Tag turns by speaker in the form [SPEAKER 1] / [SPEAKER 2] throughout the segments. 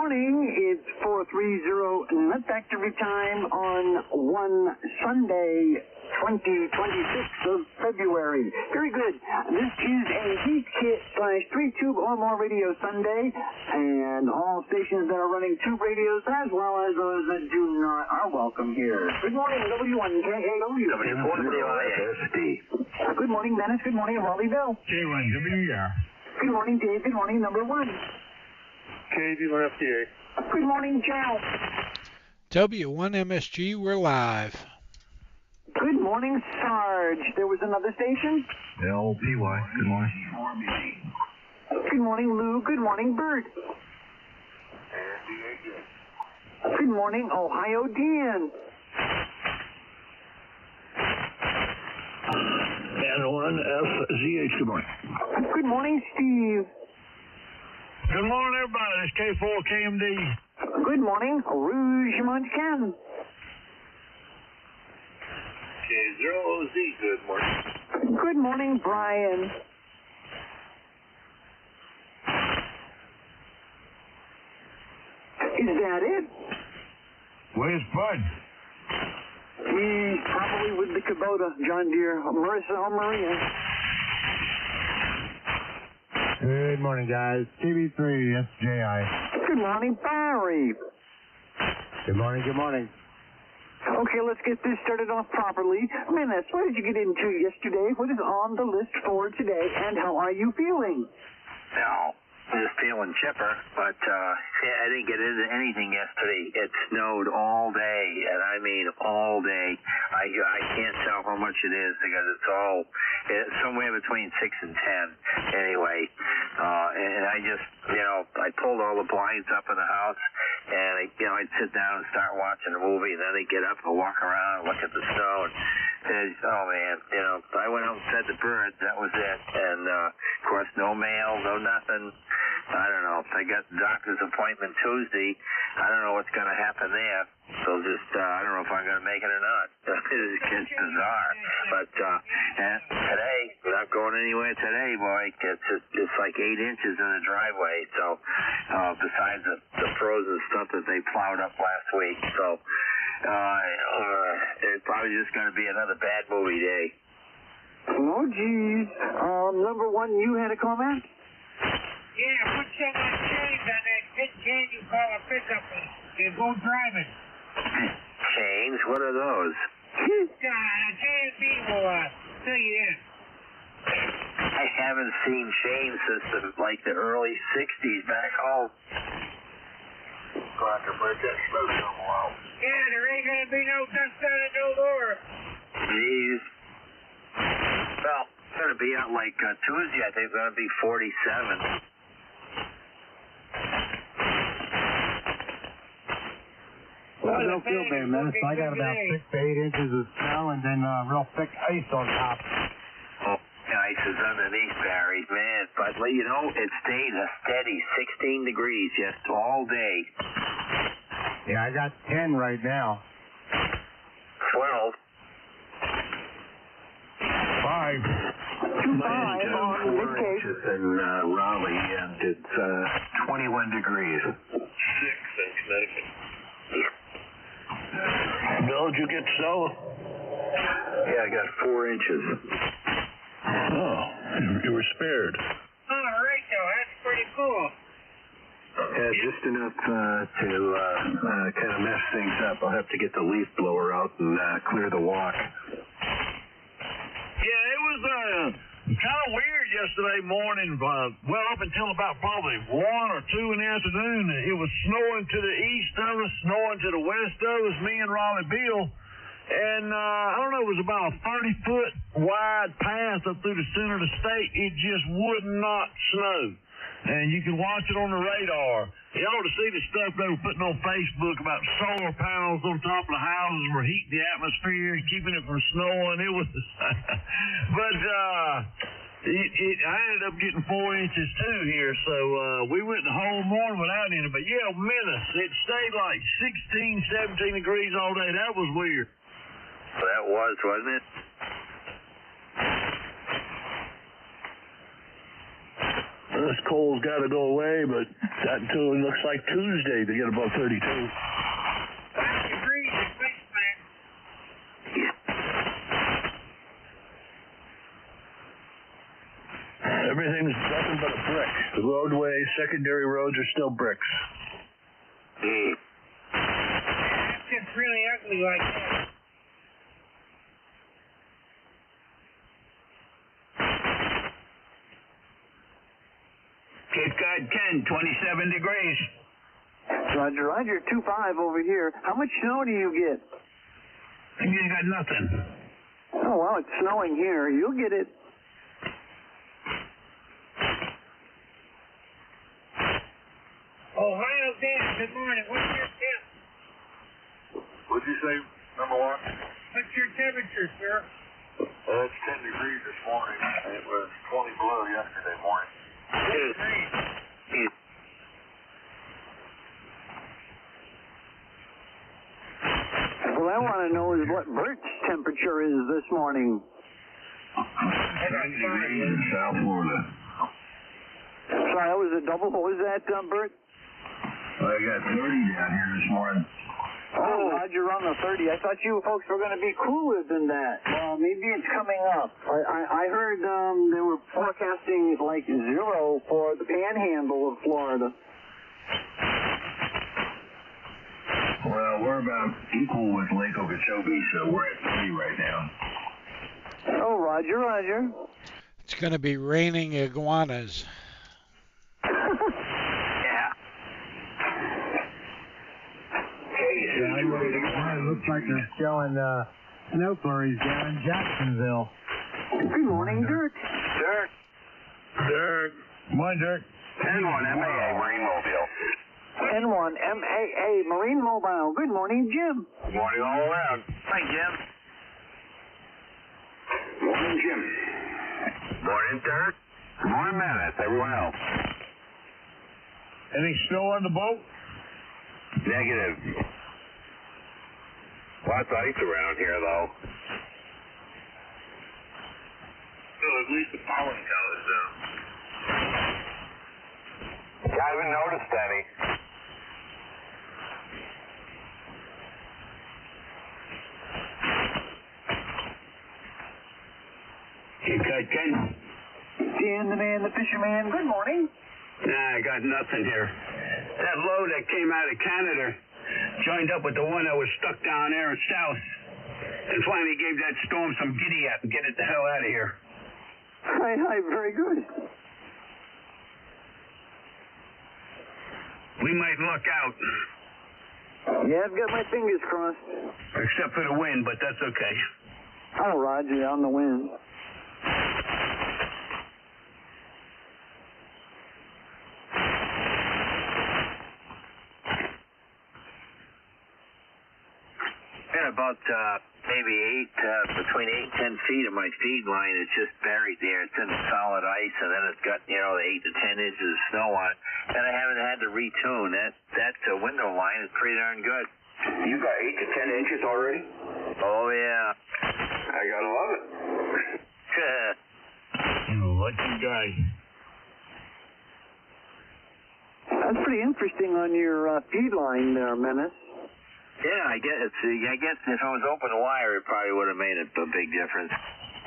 [SPEAKER 1] morning. It's 4:30 Nut Factory time on one Sunday, 26th of February. Very good. This is a Heath Kit /3-tube or more radio Sunday, and all stations that are running tube radios as well as those that do not are welcome here. Good morning, W1KAW.
[SPEAKER 2] W4WISD.
[SPEAKER 1] Good morning, Dennis. Good morning, Raleigh-Bell.
[SPEAKER 3] K1WR.
[SPEAKER 1] Good morning, Dave. Good morning, number one.
[SPEAKER 4] KD1FTA.
[SPEAKER 1] Good morning, Joe.
[SPEAKER 5] W1MSG, we're live.
[SPEAKER 1] Good morning, Sarge. There was another station?
[SPEAKER 2] LPY, good morning.
[SPEAKER 1] Good morning, Lou. Good morning, Bert. Good morning, Ohio Dan.
[SPEAKER 2] N1FZH, good morning.
[SPEAKER 1] Good morning, Steve.
[SPEAKER 3] Good morning, everybody. This is K4KMD.
[SPEAKER 1] Good morning, Rouge Montcalm.
[SPEAKER 4] K0OZ, good morning.
[SPEAKER 1] Good morning, Brian. Is that it?
[SPEAKER 3] Where's Bud?
[SPEAKER 1] He's probably with the Kubota, John Deere, Marissa or Maria.
[SPEAKER 6] Good morning, guys. TV3 SJI.
[SPEAKER 1] Good morning, Barry.
[SPEAKER 6] Good morning, good morning.
[SPEAKER 1] Okay, let's get this started off properly. Menace, what did you get into yesterday? What is on the list for today, and how are you feeling?
[SPEAKER 2] Now, I'm just feeling chipper, but I didn't get into anything yesterday. It snowed all day, and I mean all day. I can't tell how much it is because it's somewhere between 6 and 10 anyway. And I just, I pulled all the blinds up in the house, and I'd sit down and start watching a movie, and then I'd get up and walk around and look at the snow, and oh man, I went out and fed the birds. That was it, and of course no mail, no nothing. I don't know. I got the doctor's appointment Tuesday. I don't know what's going to happen there. So just, I don't know if I'm going to make it or not. It's bizarre. But today, not going anywhere today, boy. It's like 8 inches in the driveway. So besides the frozen stuff that they plowed up last week. So it's probably just going to be another bad movie day.
[SPEAKER 1] Oh, geez. Number one, you had a comment?
[SPEAKER 7] Yeah, put some of the chains on that big chain you call a pickup and go driving.
[SPEAKER 2] Chains? What are those?
[SPEAKER 7] JMB will fill you in.
[SPEAKER 2] I haven't seen chains since the early 60s back home. Got to break that snow out.
[SPEAKER 7] Yeah, there ain't going to be no dust on it no more.
[SPEAKER 2] Jeez. Well, it's going to be out like Tuesday, I think it's going to be 47.
[SPEAKER 6] Well, I don't feel bad, man. I got about 6 to 8 inches of snow and then real thick ice on top.
[SPEAKER 2] Oh, ice is underneath, Barry, man. But, it stayed a steady 16 degrees just all day.
[SPEAKER 6] Yeah, I got 10 right now.
[SPEAKER 2] 12.
[SPEAKER 6] 5.
[SPEAKER 2] 4 inches in Raleigh, and it's 21 degrees.
[SPEAKER 4] 6 in Connecticut.
[SPEAKER 3] Bill, did you get snow?
[SPEAKER 2] Yeah, I got 4 inches.
[SPEAKER 3] Oh, you were spared.
[SPEAKER 7] All right, though. That's pretty cool.
[SPEAKER 2] Yeah, just enough to kind of mess things up. I'll have to get the leaf blower out and clear the walk.
[SPEAKER 3] Yeah, it was kind of weird yesterday morning. Well, up until about probably 1 or 2 in the afternoon, it was snowing to the east of us, snowing to the west of us, me and Raleigh Bill. And I don't know, it was about a 30-foot wide path up through the center of the state. It just would not snow. And you can watch it on the radar. You ought to see the stuff they were putting on Facebook about solar panels on top of the houses were heating the atmosphere and keeping it from snowing. It was, but I ended up getting 4 inches too here, so we went the whole morning without any. But yeah, menace. It stayed like 16, 17 degrees all day. That was weird.
[SPEAKER 2] That was, wasn't it?
[SPEAKER 3] This cold's got to go away, but that until it looks like Tuesday to get above 32.
[SPEAKER 7] 5 degrees in Queensland.
[SPEAKER 3] Everything's nothing but a brick. The roadways, secondary roads are still bricks.
[SPEAKER 7] It's just really ugly like that.
[SPEAKER 2] Cape Cod 10, 27 degrees.
[SPEAKER 1] Roger, Roger, 2-5 over here. How much snow do you get?
[SPEAKER 2] You got nothing.
[SPEAKER 1] Oh, well, it's snowing here. You'll get it.
[SPEAKER 7] Ohio Dan, good morning. What's your temp?
[SPEAKER 4] What'd you say, number one?
[SPEAKER 7] What's your temperature, sir?
[SPEAKER 4] It's 10 degrees this morning. It was 20 below yesterday morning.
[SPEAKER 1] What I want to know is what Bert's temperature is this morning.
[SPEAKER 3] 30 degrees in South Florida.
[SPEAKER 1] Sorry, that was a double. What was that, Bert?
[SPEAKER 3] I got 30 down here this morning.
[SPEAKER 1] Oh, Roger, on the 30. I thought you folks were going to be cooler than that. Well, maybe it's coming up. I heard they were forecasting like 0 for the panhandle of Florida.
[SPEAKER 3] Well, we're about equal with Lake Okeechobee, so we're at 30 right now.
[SPEAKER 1] Oh, Roger, Roger.
[SPEAKER 5] It's going to be raining iguanas.
[SPEAKER 6] It looks like they're showing snow flurries down in Jacksonville.
[SPEAKER 1] Good morning, Dirk.
[SPEAKER 2] Dirk.
[SPEAKER 3] Dirk. Come on, Dirk.
[SPEAKER 2] 10-1 MAA Marine Mobile.
[SPEAKER 1] N1 MAA Marine Mobile. Good morning, Jim.
[SPEAKER 2] Good morning all around. Hi, Jim. Morning, Jim. Morning, Dirk. Good morning, Menace. Everyone else.
[SPEAKER 3] Any snow on the boat?
[SPEAKER 2] Negative. Lots of ice around here, though.
[SPEAKER 4] So at least the pollen count is down.
[SPEAKER 2] I haven't noticed any.
[SPEAKER 3] Cape Cod 10.
[SPEAKER 1] Dan, the man, the fisherman. Good morning.
[SPEAKER 2] Nah, I got nothing here. That load that came out of Canada joined up with the one that was stuck down there south and finally gave that storm some giddy up and get it the hell out of here.
[SPEAKER 1] Hi, very good.
[SPEAKER 2] We might luck out.
[SPEAKER 1] Yeah, I've got my fingers crossed.
[SPEAKER 2] Except for the wind, but that's okay.
[SPEAKER 1] Oh, Roger, on the wind.
[SPEAKER 2] About maybe between 8 and 10 feet of my feed line is just buried there. It's in solid ice, and then it's got, the 8 to 10 inches of snow on it. And I haven't had to retune. That window line is pretty darn good.
[SPEAKER 4] You got 8 to 10 inches already?
[SPEAKER 2] Oh, yeah.
[SPEAKER 4] I gotta love it.
[SPEAKER 3] Lucky guy.
[SPEAKER 1] That's pretty interesting on your feed line there, Menace.
[SPEAKER 2] Yeah, I guess if it was open wire, it probably would have made a big difference.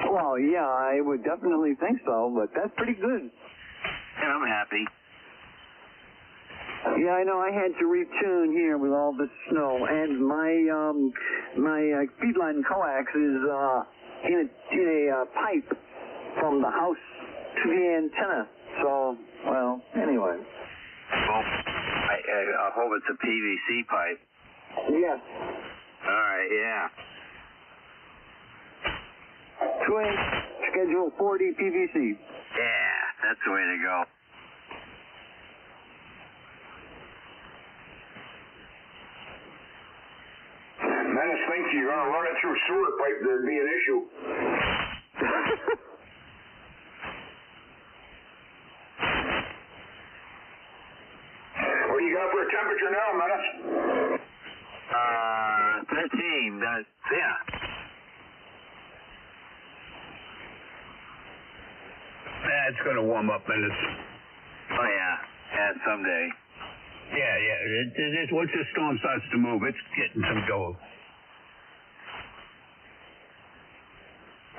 [SPEAKER 1] Well, yeah, I would definitely think so, but that's pretty good.
[SPEAKER 2] And I'm happy.
[SPEAKER 1] Yeah, I know I had to retune here with all this snow, and my feed line coax is in a pipe from the house to the antenna. So, well, anyway.
[SPEAKER 2] Well, I hope it's a PVC pipe.
[SPEAKER 1] Yes.
[SPEAKER 2] All right, yeah.
[SPEAKER 1] 2-inch, schedule 40 PVC.
[SPEAKER 2] Yeah, that's the way to go.
[SPEAKER 4] Menace thinks you're gonna run it through sewer pipe, there'd be an issue. What do you got for a temperature now, Menace?
[SPEAKER 2] 13, yeah.
[SPEAKER 8] It's going to warm up, Menace.
[SPEAKER 2] that someday.
[SPEAKER 8] Yeah. Once the storm starts to move, it's getting some go.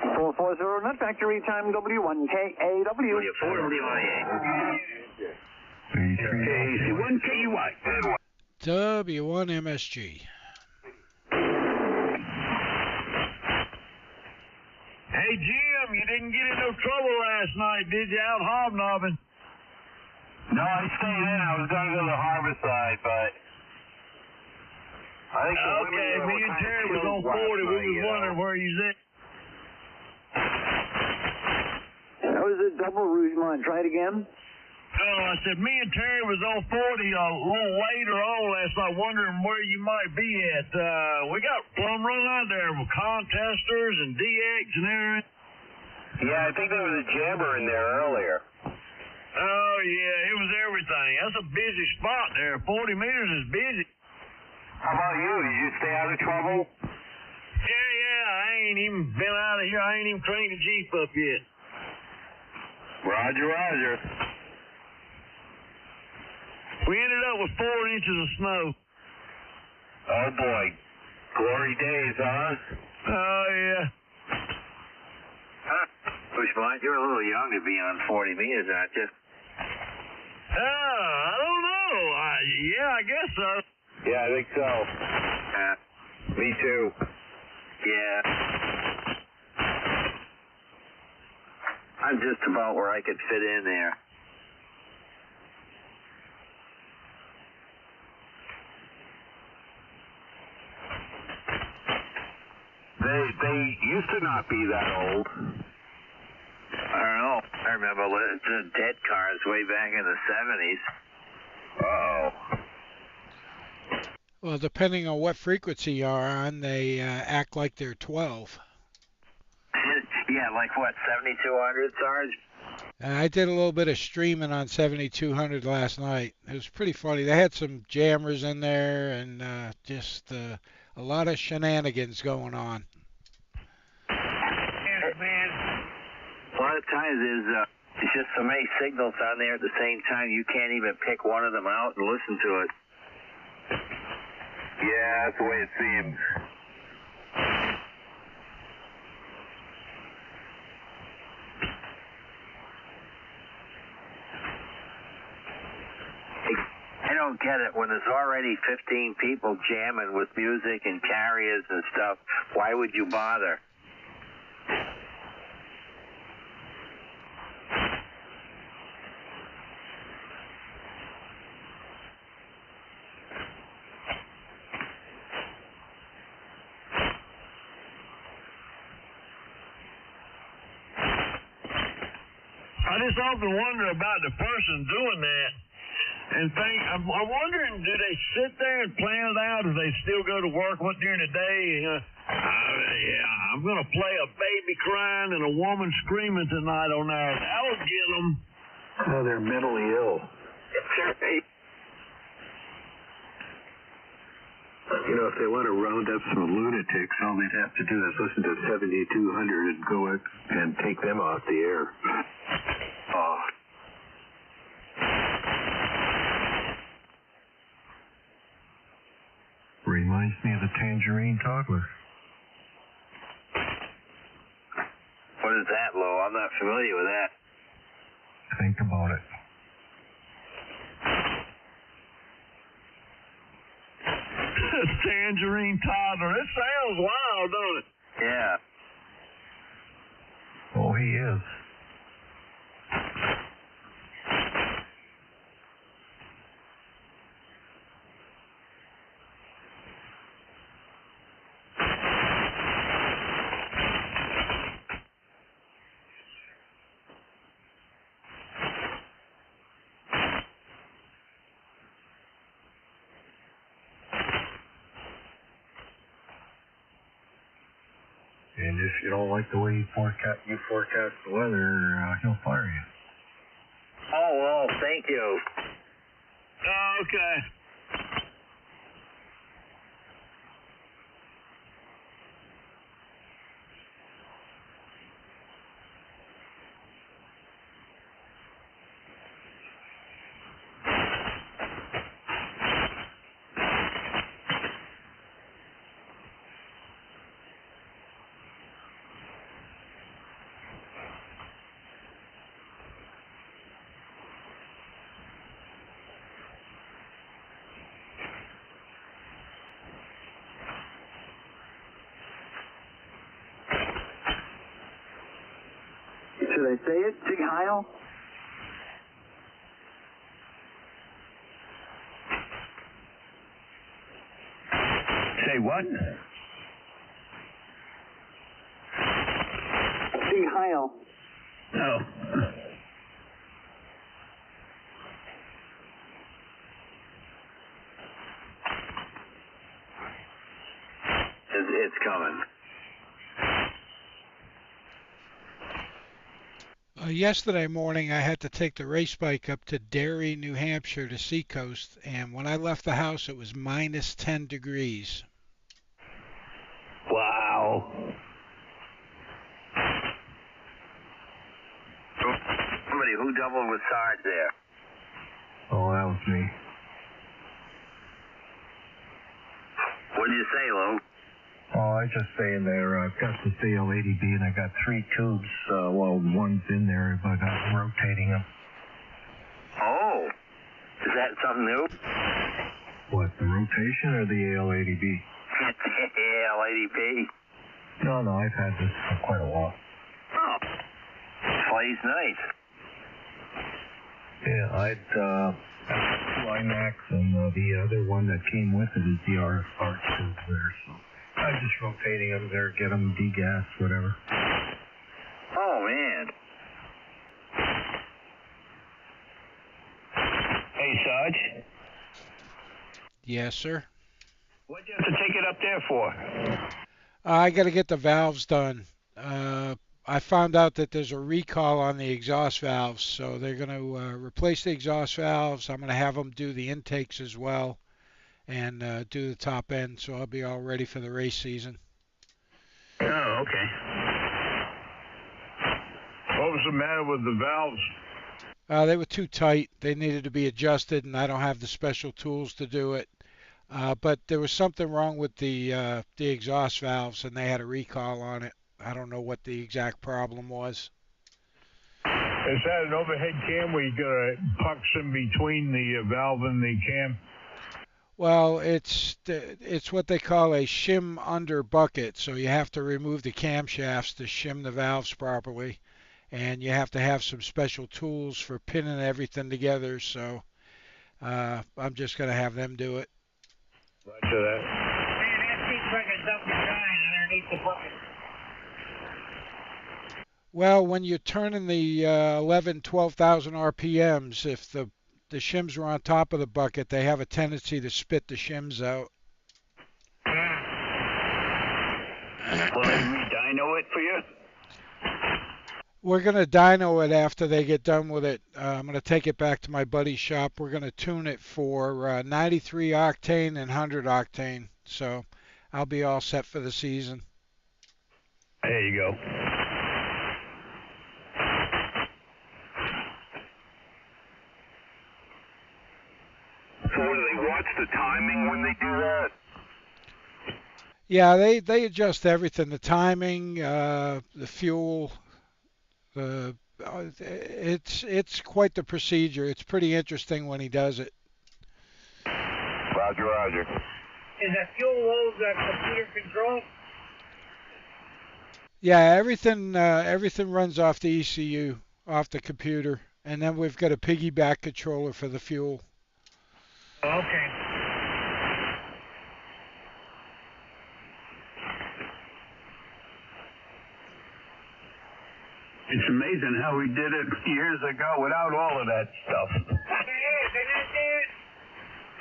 [SPEAKER 1] 440 net factory time W1KAW.
[SPEAKER 8] KC1KY.
[SPEAKER 5] W1MSG.
[SPEAKER 3] Hey, Jim, you didn't get in no trouble last night, did you, out hobnobbing?
[SPEAKER 4] No, I stayed in. I was going to go to the harbor side, but I think
[SPEAKER 3] Okay, me and Terry was on 40. We was wondering where he's at.
[SPEAKER 1] That was a double Rougemont. Try it again.
[SPEAKER 3] Oh, I said me and Terry was on 40 a little later on last night, wondering where you might be at. We got plum run out there with contesters and DX and everything.
[SPEAKER 4] Yeah, I think there was a jammer in there earlier.
[SPEAKER 3] Oh, yeah, it was everything. That's a busy spot there. 40 meters is busy.
[SPEAKER 4] How about you? Did you stay out of trouble?
[SPEAKER 3] Yeah, I ain't even been out of here. I ain't even cleaned the Jeep up yet.
[SPEAKER 4] Roger.
[SPEAKER 3] We ended up with 4 inches of snow.
[SPEAKER 4] Oh, boy. Glory days, huh?
[SPEAKER 3] Oh, yeah.
[SPEAKER 2] Bushmont, you're a little young to be on 40 meters, aren't you?
[SPEAKER 3] I don't know. Yeah, I guess so.
[SPEAKER 4] Yeah, I think so. Me too.
[SPEAKER 2] Yeah. I'm just about where I could fit in there.
[SPEAKER 4] They used to not be that old.
[SPEAKER 2] I don't know. I remember the dead cars way back in the 70s.
[SPEAKER 4] Uh-oh.
[SPEAKER 5] Well, depending on what frequency you're on, they act like they're 12.
[SPEAKER 2] Yeah, like what, 7,200, Sarge?
[SPEAKER 5] I did a little bit of streaming on 7200 last night. It was pretty funny. They had some jammers in there and just a lot of shenanigans going on.
[SPEAKER 7] Man.
[SPEAKER 2] A lot of times there's just so many signals on there at the same time you can't even pick one of them out and listen to it.
[SPEAKER 4] Yeah, that's the way it seems.
[SPEAKER 2] I don't get it. When there's already 15 people jamming with music and carriers and stuff, why would you bother?
[SPEAKER 3] I just often wonder about the person doing that and think, I'm wondering, do they sit there and plan it out, or they still go to work during the day? I'm going to play a baby crying and a woman screaming tonight on there. That'll get them.
[SPEAKER 4] Oh, they're mentally ill. You know, if they want to round up some lunatics, all they'd have to do is listen to 7200 and go and take them off the air. Oh.
[SPEAKER 6] Reminds me of the tangerine toddler.
[SPEAKER 2] What is that, Lou? I'm not familiar with that.
[SPEAKER 6] Think about it.
[SPEAKER 3] Tangerine toddler. It sounds wild, don't it?
[SPEAKER 2] Yeah.
[SPEAKER 6] Oh, he is. And if you don't like the way you forecast the weather, he'll fire you.
[SPEAKER 2] Oh, thank you.
[SPEAKER 3] Okay.
[SPEAKER 1] Should I say it? Sig Heil?
[SPEAKER 8] Say what?
[SPEAKER 1] Sig Heil.
[SPEAKER 8] Oh.
[SPEAKER 2] It's coming.
[SPEAKER 5] Yesterday morning, I had to take the race bike up to Derry, New Hampshire to Seacoast, and when I left the house, it was minus 10 degrees.
[SPEAKER 8] Wow.
[SPEAKER 2] Somebody who doubled with Sarge there.
[SPEAKER 4] Oh, that was me.
[SPEAKER 2] What did you say, Lou?
[SPEAKER 4] Oh, I was just saying there, I've got the CL80B and I got 3 tubes. Well, one's in there, but I'm rotating them.
[SPEAKER 2] Oh, is that something new?
[SPEAKER 4] What, the rotation or the AL80B?
[SPEAKER 2] Yeah, Lady P.
[SPEAKER 4] No, I've had this for quite a while.
[SPEAKER 2] Oh, plays nice.
[SPEAKER 4] Yeah, I'd 2 IMAX, and the other one that came with it is the RF tube there, so I'm just rotating them there, get them degas, whatever.
[SPEAKER 2] Oh, man.
[SPEAKER 8] Hey, Sarge.
[SPEAKER 5] Yes, sir.
[SPEAKER 8] What'd you have to take it up there for?
[SPEAKER 5] I got to get the valves done. I found out that there's a recall on the exhaust valves, so they're going to replace the exhaust valves. I'm going to have them do the intakes as well and do the top end, so I'll be all ready for the race season.
[SPEAKER 8] Oh, okay.
[SPEAKER 3] What was the matter with the valves?
[SPEAKER 5] They were too tight. They needed to be adjusted, and I don't have the special tools to do it. But there was something wrong with the exhaust valves, and they had a recall on it. I don't know what the exact problem was.
[SPEAKER 3] Is that an overhead cam where you got a pucks in between the valve and the cam?
[SPEAKER 5] Well, it's what they call a shim under bucket, so you have to remove the camshafts to shim the valves properly, and you have to have some special tools for pinning everything together, so I'm just going to have them do it.
[SPEAKER 3] Roger that.
[SPEAKER 7] Man, that seems like a dumb design underneath the bucket.
[SPEAKER 5] Well, when you're turning the 12,000 RPMs, if the shims are on top of the bucket, they have a tendency to spit the shims out.
[SPEAKER 8] Will they re-dyno it for you?
[SPEAKER 5] We're going to dyno it after they get done with it. I'm going to take it back to my buddy's shop. We're going to tune it for 93 octane and 100 octane. So I'll be all set for the season.
[SPEAKER 8] There you go.
[SPEAKER 2] So do they watch the timing when they do that?
[SPEAKER 5] Yeah, they adjust everything. The timing, the fuel, it's quite the procedure. It's pretty interesting when he does it.
[SPEAKER 2] Roger, roger.
[SPEAKER 7] Is the fuel load computer controlled?
[SPEAKER 5] Yeah, everything runs off the ECU, off the computer, and then we've got a piggyback controller for the fuel.
[SPEAKER 7] Okay.
[SPEAKER 8] It's amazing how we did it years ago without all of that stuff.
[SPEAKER 7] Isn't it?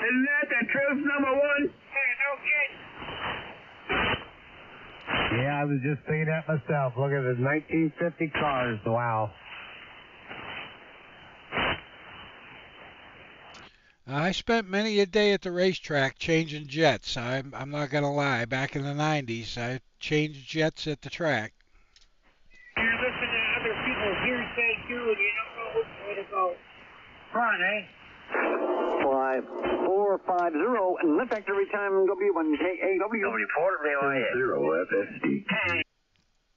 [SPEAKER 8] Isn't that the truth, number one?
[SPEAKER 7] Hey, no kidding.
[SPEAKER 6] Yeah, I was just thinking that myself. Look at the 1950 cars. Wow.
[SPEAKER 5] I spent many a day at the racetrack changing jets. I'm not going to lie. Back in the 90s, I changed jets at the track.
[SPEAKER 7] You listen to other people's hearsay too, and you don't know which way to go. Fun, eh?
[SPEAKER 1] 5450 and lift factory time W1KAW.
[SPEAKER 2] Report relay.
[SPEAKER 4] 0 FSD.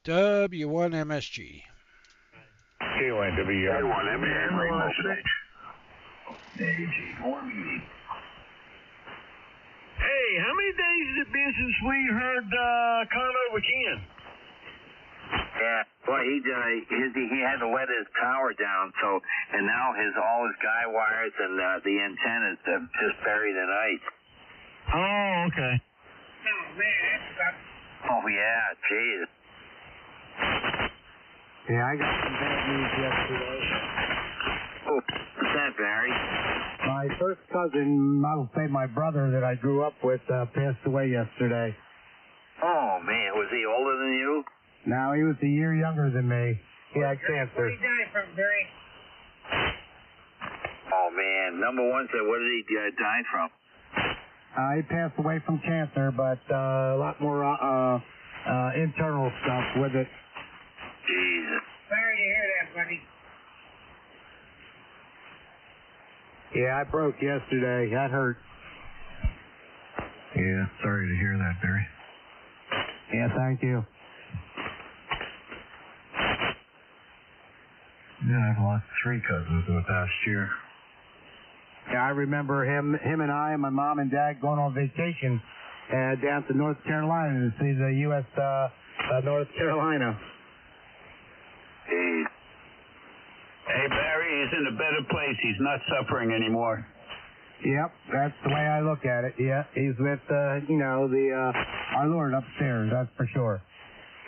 [SPEAKER 5] W1MSG.
[SPEAKER 3] K1W.
[SPEAKER 4] message. AG4 meeting.
[SPEAKER 3] Hey, how many days has it been since we heard Conover Ken?
[SPEAKER 2] Yeah, well, Well, he had to let his tower down, and now all his guy wires and the antennas are just buried in ice.
[SPEAKER 3] Oh, okay.
[SPEAKER 7] Oh, man, that sucks.
[SPEAKER 2] Oh, yeah, jeez.
[SPEAKER 6] Yeah, I got some bad news yesterday.
[SPEAKER 2] Oh, what's that, Barry?
[SPEAKER 6] My first cousin, I will say my brother that I grew up with, passed away yesterday.
[SPEAKER 2] Oh, man, was he older than you?
[SPEAKER 6] Now, he was a year younger than me. He had
[SPEAKER 7] What
[SPEAKER 6] cancer.
[SPEAKER 7] did he die from, Barry?
[SPEAKER 2] Oh, man, number one said, what did he die from?
[SPEAKER 6] He passed away from cancer, but a lot more internal stuff with it.
[SPEAKER 2] Jesus.
[SPEAKER 7] Sorry to hear that, buddy.
[SPEAKER 6] Yeah, I broke yesterday. That hurt.
[SPEAKER 4] Yeah, sorry to hear that, Barry.
[SPEAKER 6] Yeah, thank you.
[SPEAKER 4] Yeah, I've lost 3 cousins in the past year.
[SPEAKER 6] Yeah, I remember him and I and my mom and dad going on vacation down to North Carolina to see the U.S. North Carolina.
[SPEAKER 8] Hey, Barry, he's in a better place. He's not suffering anymore.
[SPEAKER 6] Yep, that's the way I look at it. Yeah, he's with, our Lord upstairs, that's for sure.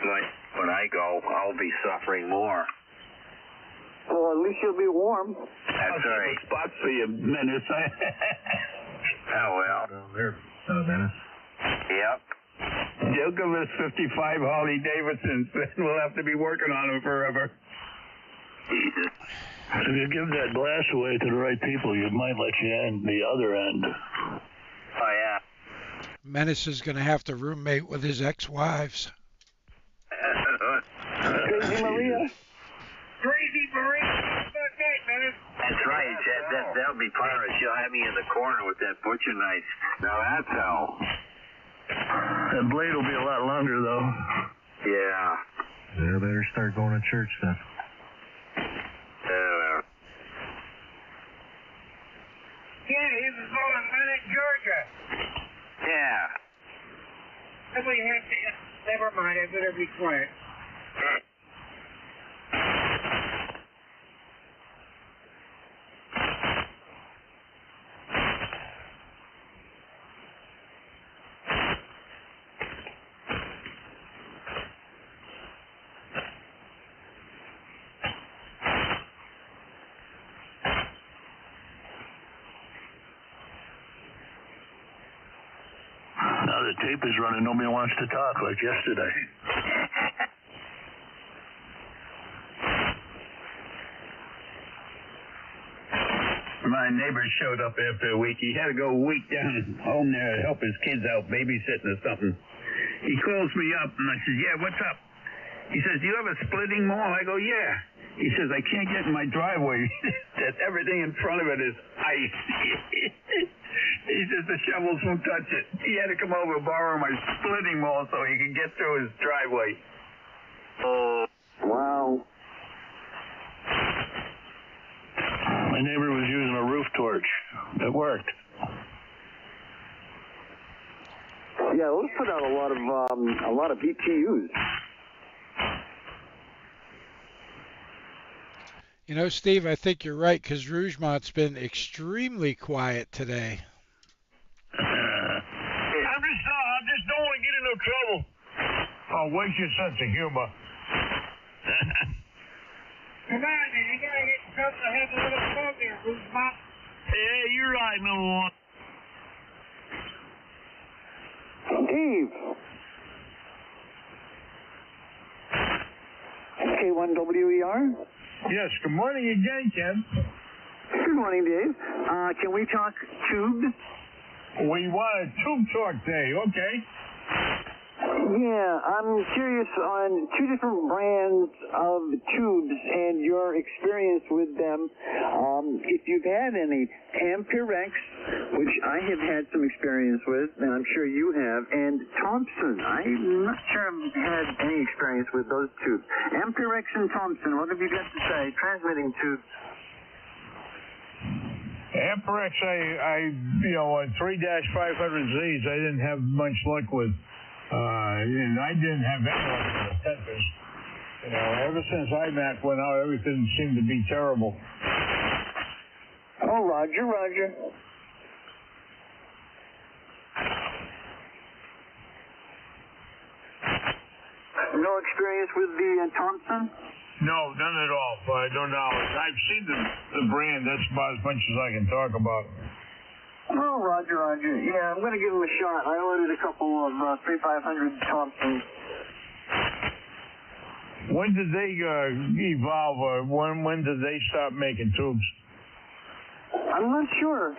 [SPEAKER 2] When I go, I'll be suffering more.
[SPEAKER 1] Well, at least you'll be warm.
[SPEAKER 2] That's right.
[SPEAKER 8] Spots for you, Menace.
[SPEAKER 2] Oh, well.
[SPEAKER 4] Down there, Menace.
[SPEAKER 2] Yep.
[SPEAKER 8] They'll give us 55 Harley Davidsons, and we'll have to be working on them forever.
[SPEAKER 2] Jesus.
[SPEAKER 3] If you give that glass away to the right people, you might let you in the other end.
[SPEAKER 2] Oh, yeah.
[SPEAKER 5] Menace is going to have to roommate with his ex-wives.
[SPEAKER 1] Crazy Maria.
[SPEAKER 7] Crazy Maria. How about that, man?
[SPEAKER 2] That's right. That'll be part of it. She'll have me in the corner with that butcher knife. Now that's hell.
[SPEAKER 3] That blade will be a lot longer, though.
[SPEAKER 2] Yeah.
[SPEAKER 4] Yeah, better start going to church then.
[SPEAKER 7] Yeah, he was born in Atlanta, Georgia.
[SPEAKER 2] Yeah.
[SPEAKER 7] Somebody had to... Never mind, I better be quiet.
[SPEAKER 3] Now the tape is running. Nobody wants to talk like yesterday.
[SPEAKER 8] My neighbor showed up after a week. He had to go a week down home there to help his kids out babysitting or something. He calls me up, and I says, yeah, what's up? He says, do you have a splitting maul? I go, yeah. He says, I can't get in my driveway. That everything in front of it is ice. He says the shovels won't touch it. He had to come over and borrow my splitting maul so he could get through his driveway.
[SPEAKER 1] Wow.
[SPEAKER 3] My neighbor was using a roof torch. It worked.
[SPEAKER 1] Yeah, those put out a lot of BTUs.
[SPEAKER 5] You know, Steve, I think you're right, because Rougemont's been extremely quiet today.
[SPEAKER 3] I just don't want to get into trouble. Oh, where's your sense of humor?
[SPEAKER 7] Come on, man, you gotta get in trouble to have a little fun there, Roosevelt.
[SPEAKER 3] Yeah, you're right, number one.
[SPEAKER 1] Steve. K1WER.
[SPEAKER 3] Yes, good morning again, Ken.
[SPEAKER 1] Good morning, Dave. Can we talk tubes?
[SPEAKER 3] We want a tube talk day, okay?
[SPEAKER 1] Yeah, I'm curious on 2 different brands of tubes and your experience with them. If you've had any, Amperex, which I have had some experience with, and I'm sure you have, and Thompson. I'm not sure I've had any experience with those tubes. Amperex and Thompson, what have you got to say? Transmitting tubes.
[SPEAKER 3] Amperex, on 3-500Zs, I didn't have much luck with. And I didn't have any luck with the Tetris. Ever since iMac went out, everything seemed to be terrible.
[SPEAKER 1] Oh, Roger, Roger. No experience with the Thompson?
[SPEAKER 3] No, none at all. But no knowledge. I've seen the brand. That's about as much as I can talk about.
[SPEAKER 1] Oh, Roger, Roger. Yeah, I'm going to give him a shot. I ordered a couple of 3500 Thompsons.
[SPEAKER 3] When did they evolve, or when did they stop making tubes?
[SPEAKER 1] I'm not sure.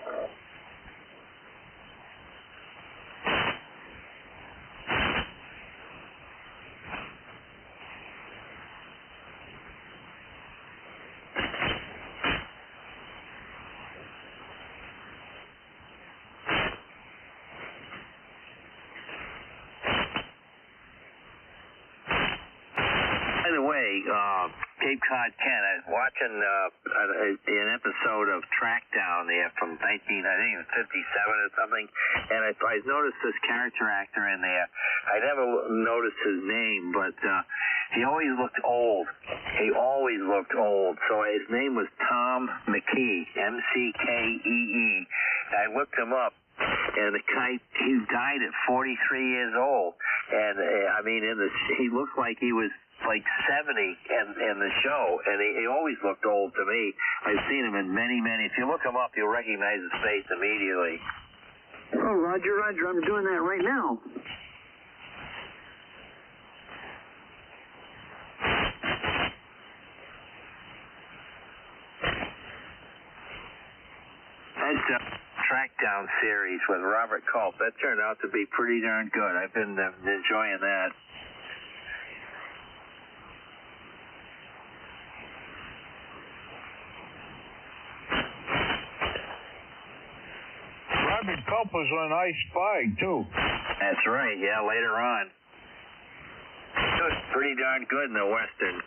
[SPEAKER 2] By the way, Cape Cod Ken, I was watching an episode of Trackdown there from 57 or something, and I noticed this character actor in there. I never noticed his name, but he always looked old. He always looked old. So his name was Tom McKee, M-C-K-E-E. I looked him up. And the guy, he died at 43 years old. And, I mean, he looked like he was like 70 in the show. And he always looked old to me. I've seen him in many. If you look him up, you'll recognize his face immediately.
[SPEAKER 1] Oh, Roger, Roger. I'm doing that right now.
[SPEAKER 2] That's Trackdown series with Robert Culp. That turned out to be pretty darn good. I've been enjoying that.
[SPEAKER 3] Robert Culp was on I Spy, too.
[SPEAKER 2] That's right, yeah, later on. It was pretty darn good in the Western.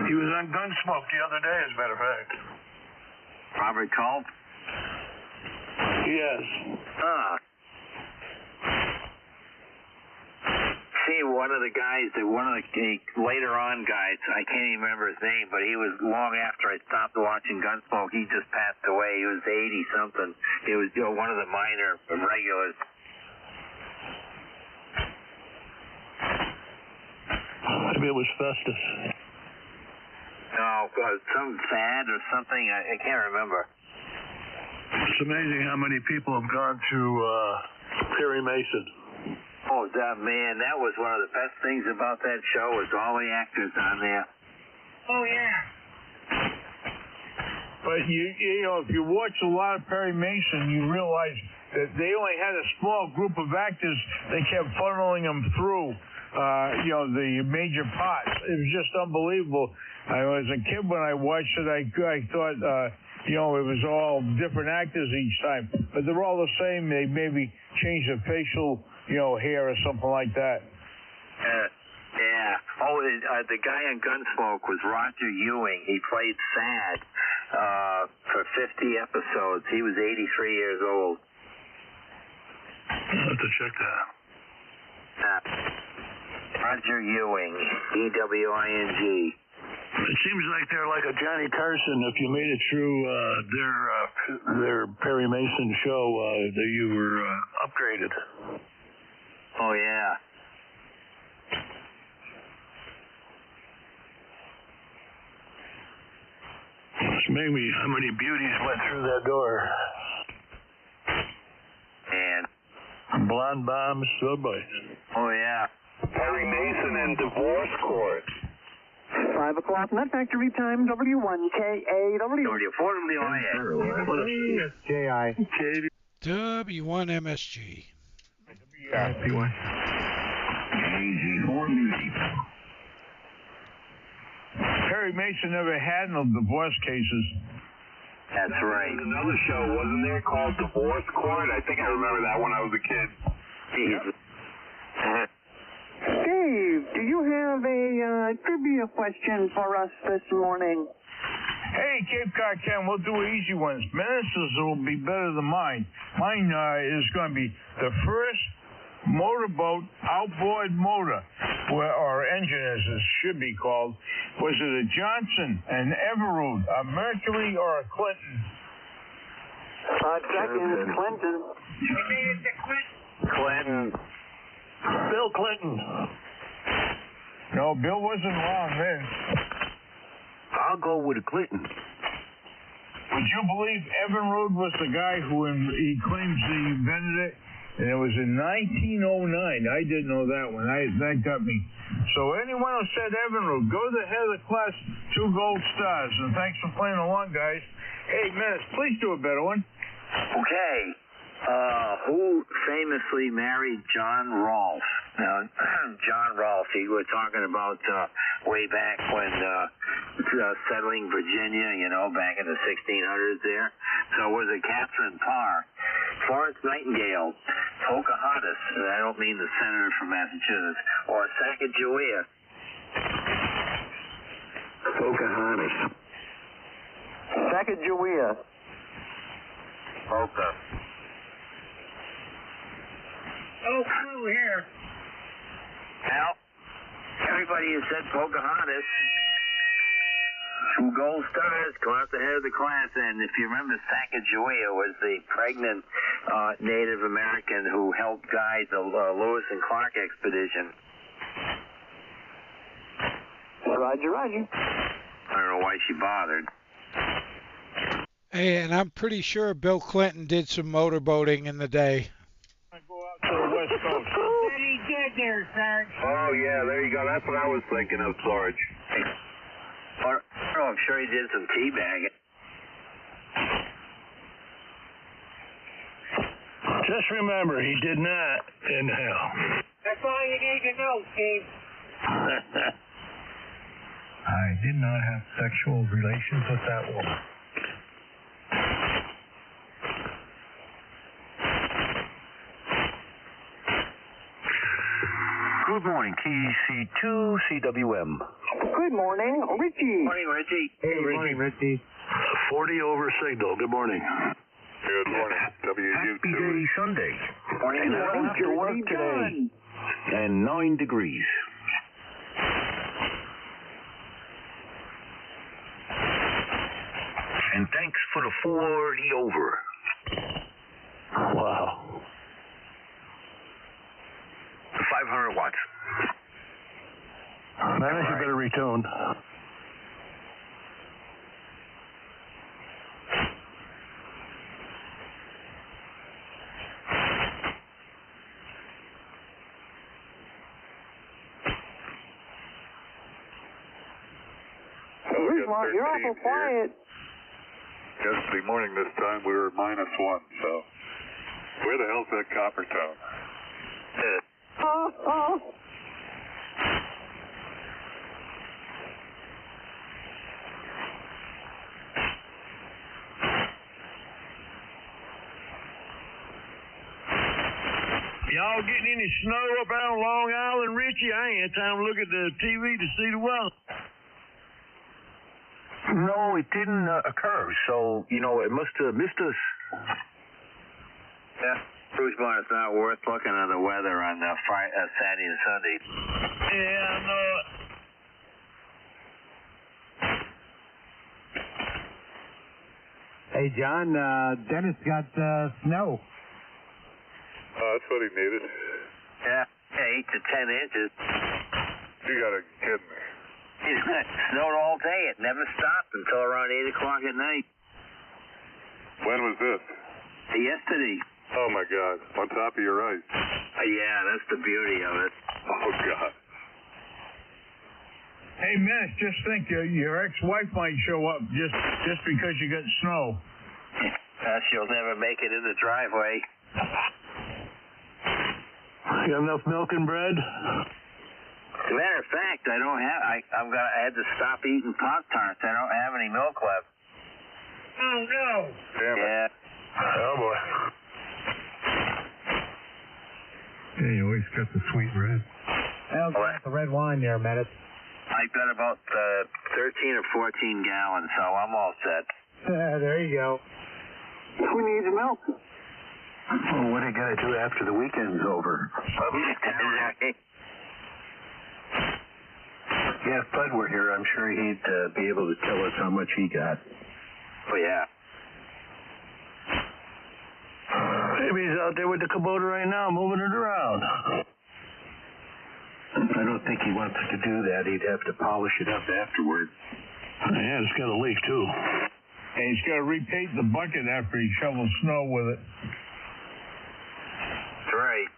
[SPEAKER 3] He was on Gunsmoke the other day, as a matter of fact.
[SPEAKER 2] Robert Culp?
[SPEAKER 3] Yes.
[SPEAKER 2] See, one of the later on guys, I can't even remember his name, but he was long after I stopped watching Gunsmoke. He just passed away. He was 80-something. He was one of the minor regulars.
[SPEAKER 3] Maybe it was Festus.
[SPEAKER 2] No, some fad or something. I can't remember.
[SPEAKER 3] It's amazing how many people have gone to Perry Mason.
[SPEAKER 2] Oh, man, that was one of the best things about that show was all the actors on there.
[SPEAKER 7] Oh, yeah.
[SPEAKER 3] But you know, if you watch a lot of Perry Mason, you realize that they only had a small group of actors. They kept funneling them through, the major parts. It was just unbelievable. I was a kid when I watched it. I thought, it was all different actors each time, but they're all the same. They maybe changed the facial, hair or something like that.
[SPEAKER 2] Yeah. Oh, the guy in Gunsmoke was Roger Ewing. He played Sad for 50 episodes. He was 83 years old.
[SPEAKER 3] I'll have to check that out.
[SPEAKER 2] Roger Ewing, E-W-I-N-G.
[SPEAKER 3] It seems like they're like a Johnny Carson. If you made it through their Perry Mason show, that you were upgraded.
[SPEAKER 2] Oh, yeah.
[SPEAKER 3] It's maybe how many beauties went through that door.
[SPEAKER 2] And
[SPEAKER 3] blonde bombs, boys.
[SPEAKER 2] Oh, yeah.
[SPEAKER 4] Perry Mason and divorce court.
[SPEAKER 1] 5 o'clock, Nut Factory time, W1KAW.
[SPEAKER 2] W4WIS.
[SPEAKER 6] J.I.
[SPEAKER 5] W1MSG.
[SPEAKER 3] P1.
[SPEAKER 4] AG4 Music.
[SPEAKER 3] Perry Mason never handled divorce cases.
[SPEAKER 2] That's right.
[SPEAKER 4] There was another show, wasn't there, called Divorce Court? I think I remember that when I was a kid.
[SPEAKER 2] Jesus.
[SPEAKER 1] Dave, do you have a trivia question for us this morning?
[SPEAKER 3] Hey, Cape Cod Ken, we'll do easy ones. Menace's will be better than mine. Mine is going to be the first motorboat outboard motor, or engine as it should be called. Was it a Johnson, an Evinrude, a Mercury, or a Clinton?
[SPEAKER 1] Second, Clinton.
[SPEAKER 7] You made it to Clinton.
[SPEAKER 2] Clinton.
[SPEAKER 3] Bill Clinton. No, Bill wasn't wrong then.
[SPEAKER 4] I'll go with a Clinton.
[SPEAKER 3] Would you believe Evinrude was the guy who he claims he invented it? And it was in 1909. I didn't know that one. That got me. So anyone who said Evinrude, go to the head of the class, 2 gold stars. And thanks for playing along, guys. Hey, Menace, please do a better one.
[SPEAKER 2] Okay. Who famously married John Rolfe? Now, John Rolfe, he was talking about way back when settling Virginia, back in the 1600s there. So was it Catherine Parr, Florence Nightingale, Pocahontas, and I don't mean the senator from Massachusetts, or Sacagawea?
[SPEAKER 4] Pocahontas.
[SPEAKER 1] Sacagawea.
[SPEAKER 2] Poca.
[SPEAKER 7] No clue here.
[SPEAKER 2] Well, everybody has said Pocahontas. 2 gold stars, come out the head of the class. And if you remember, Sacagawea was the pregnant Native American who helped guide the Lewis and Clark expedition.
[SPEAKER 1] Roger, Roger.
[SPEAKER 2] I don't know why she bothered.
[SPEAKER 5] Hey, and I'm pretty sure Bill Clinton did some motorboating in the day.
[SPEAKER 3] Go out to the West Coast.
[SPEAKER 7] That he did there, Sarge.
[SPEAKER 4] Oh, yeah, there you go. That's what I was thinking of, Sarge.
[SPEAKER 2] I'm sure he did some teabagging.
[SPEAKER 3] Just remember, he did not inhale.
[SPEAKER 7] That's all you need to know, Steve.
[SPEAKER 6] I did not have sexual relations with that woman.
[SPEAKER 4] Good morning, TC2 CWM.
[SPEAKER 1] Good morning, Richie.
[SPEAKER 2] Morning, Richie.
[SPEAKER 6] Hey, Richie.
[SPEAKER 4] 40 over signal. Good morning. Good morning, WU2. Happy day Sunday.
[SPEAKER 2] Morning,
[SPEAKER 4] And I don't have to work today. And 9 degrees. And thanks for the 40 over. Wow. 500 watts.
[SPEAKER 3] Menace, you better retune.
[SPEAKER 1] You're awful quiet.
[SPEAKER 9] Yesterday morning this time we were at -1, so where the hell's that copper tone?
[SPEAKER 3] Y'all getting any snow up out on Long Island, Richie? I ain't had time to look at the TV to see the weather.
[SPEAKER 4] No, it didn't occur, so, it must have missed us.
[SPEAKER 2] Yeah, Bruce Barr, it's not worth looking at the weather on Saturday and Sunday.
[SPEAKER 3] Yeah, I know it.
[SPEAKER 6] Hey, John, Dennis got snow.
[SPEAKER 9] That's what he needed.
[SPEAKER 2] Yeah, 8 to 10 inches.
[SPEAKER 9] You gotta be kidding me.
[SPEAKER 2] It snowed all day. It never stopped until around 8 o'clock at night.
[SPEAKER 9] When was this?
[SPEAKER 2] Yesterday.
[SPEAKER 9] Oh my God, on top of your ice.
[SPEAKER 2] Yeah, that's the beauty of it.
[SPEAKER 9] Oh God.
[SPEAKER 3] Hey, Menace, just think your ex-wife might show up just because you got snow.
[SPEAKER 2] She'll never make it in the driveway.
[SPEAKER 4] You got enough milk and bread?
[SPEAKER 2] As a matter of fact, I don't have. I had to stop eating Pop-Tarts. I don't have any milk left.
[SPEAKER 7] Oh, no.
[SPEAKER 2] Yeah.
[SPEAKER 4] Oh, boy. Yeah, you always got the sweet red.
[SPEAKER 6] How's the red wine there, Menace?
[SPEAKER 2] I got about 13 or 14 gallons, so I'm all set.
[SPEAKER 6] There you go.
[SPEAKER 1] Who needs milk?
[SPEAKER 4] Well, what are you going to do after the weekend's over? Yeah, if Bud were here, I'm sure he'd be able to tell us how much he got.
[SPEAKER 2] Oh, yeah.
[SPEAKER 8] Maybe he's out there with the Kubota right now, moving it around.
[SPEAKER 4] I don't think he wants to do that. He'd have to polish it up afterward.
[SPEAKER 8] Yeah, it's got a leak, too.
[SPEAKER 3] And he's got to repaint the bucket after he shovels snow with it.
[SPEAKER 2] That's right.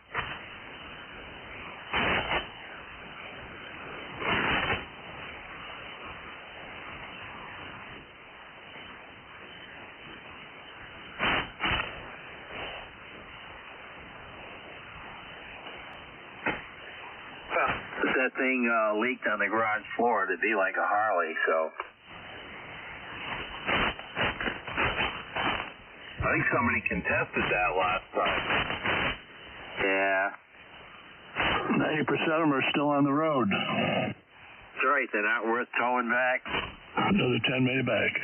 [SPEAKER 2] If that thing leaked on the garage floor, it'd be like a Harley, so.
[SPEAKER 4] I think somebody contested that last time.
[SPEAKER 2] Yeah.
[SPEAKER 8] 90% of them are still on the road.
[SPEAKER 2] That's right, they're not worth towing back.
[SPEAKER 8] Another 10 made it back.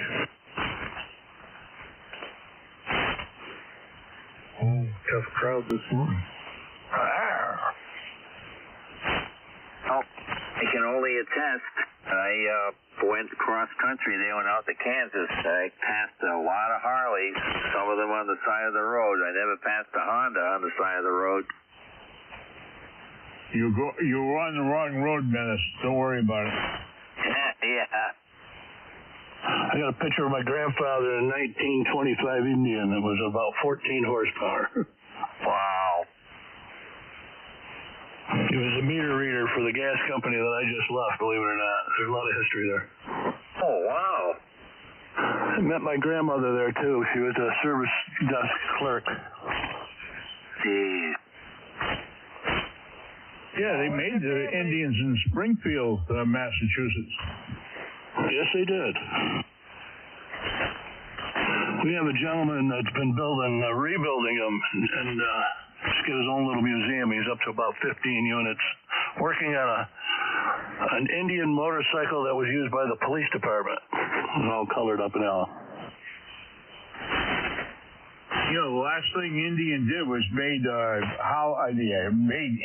[SPEAKER 4] Oh, tough crowd this morning.
[SPEAKER 2] Oh, I can only attest. I went cross country. They went out to Kansas. I passed a lot of Harleys, some of them on the side of the road. I never passed a Honda on the side of the road.
[SPEAKER 3] You were on the wrong road, Menace. Don't worry about it.
[SPEAKER 2] Yeah.
[SPEAKER 8] I got a picture of my grandfather in a 1925 Indian that was about 14 horsepower.
[SPEAKER 2] Wow.
[SPEAKER 8] He was a meter reader for the gas company that I just left, believe it or not. There's a lot of history there.
[SPEAKER 2] Oh, wow.
[SPEAKER 8] I met my grandmother there, too. She was a service desk clerk.
[SPEAKER 2] Jeez.
[SPEAKER 3] Yeah, they made the Indians in Springfield, Massachusetts.
[SPEAKER 8] Yes, they did. We have a gentleman that's been rebuilding them, and he's got his own little museum. He's up to about 15 units, working on an Indian motorcycle that was used by the police department. All colored up and all.
[SPEAKER 3] You know, the last thing Indian did was made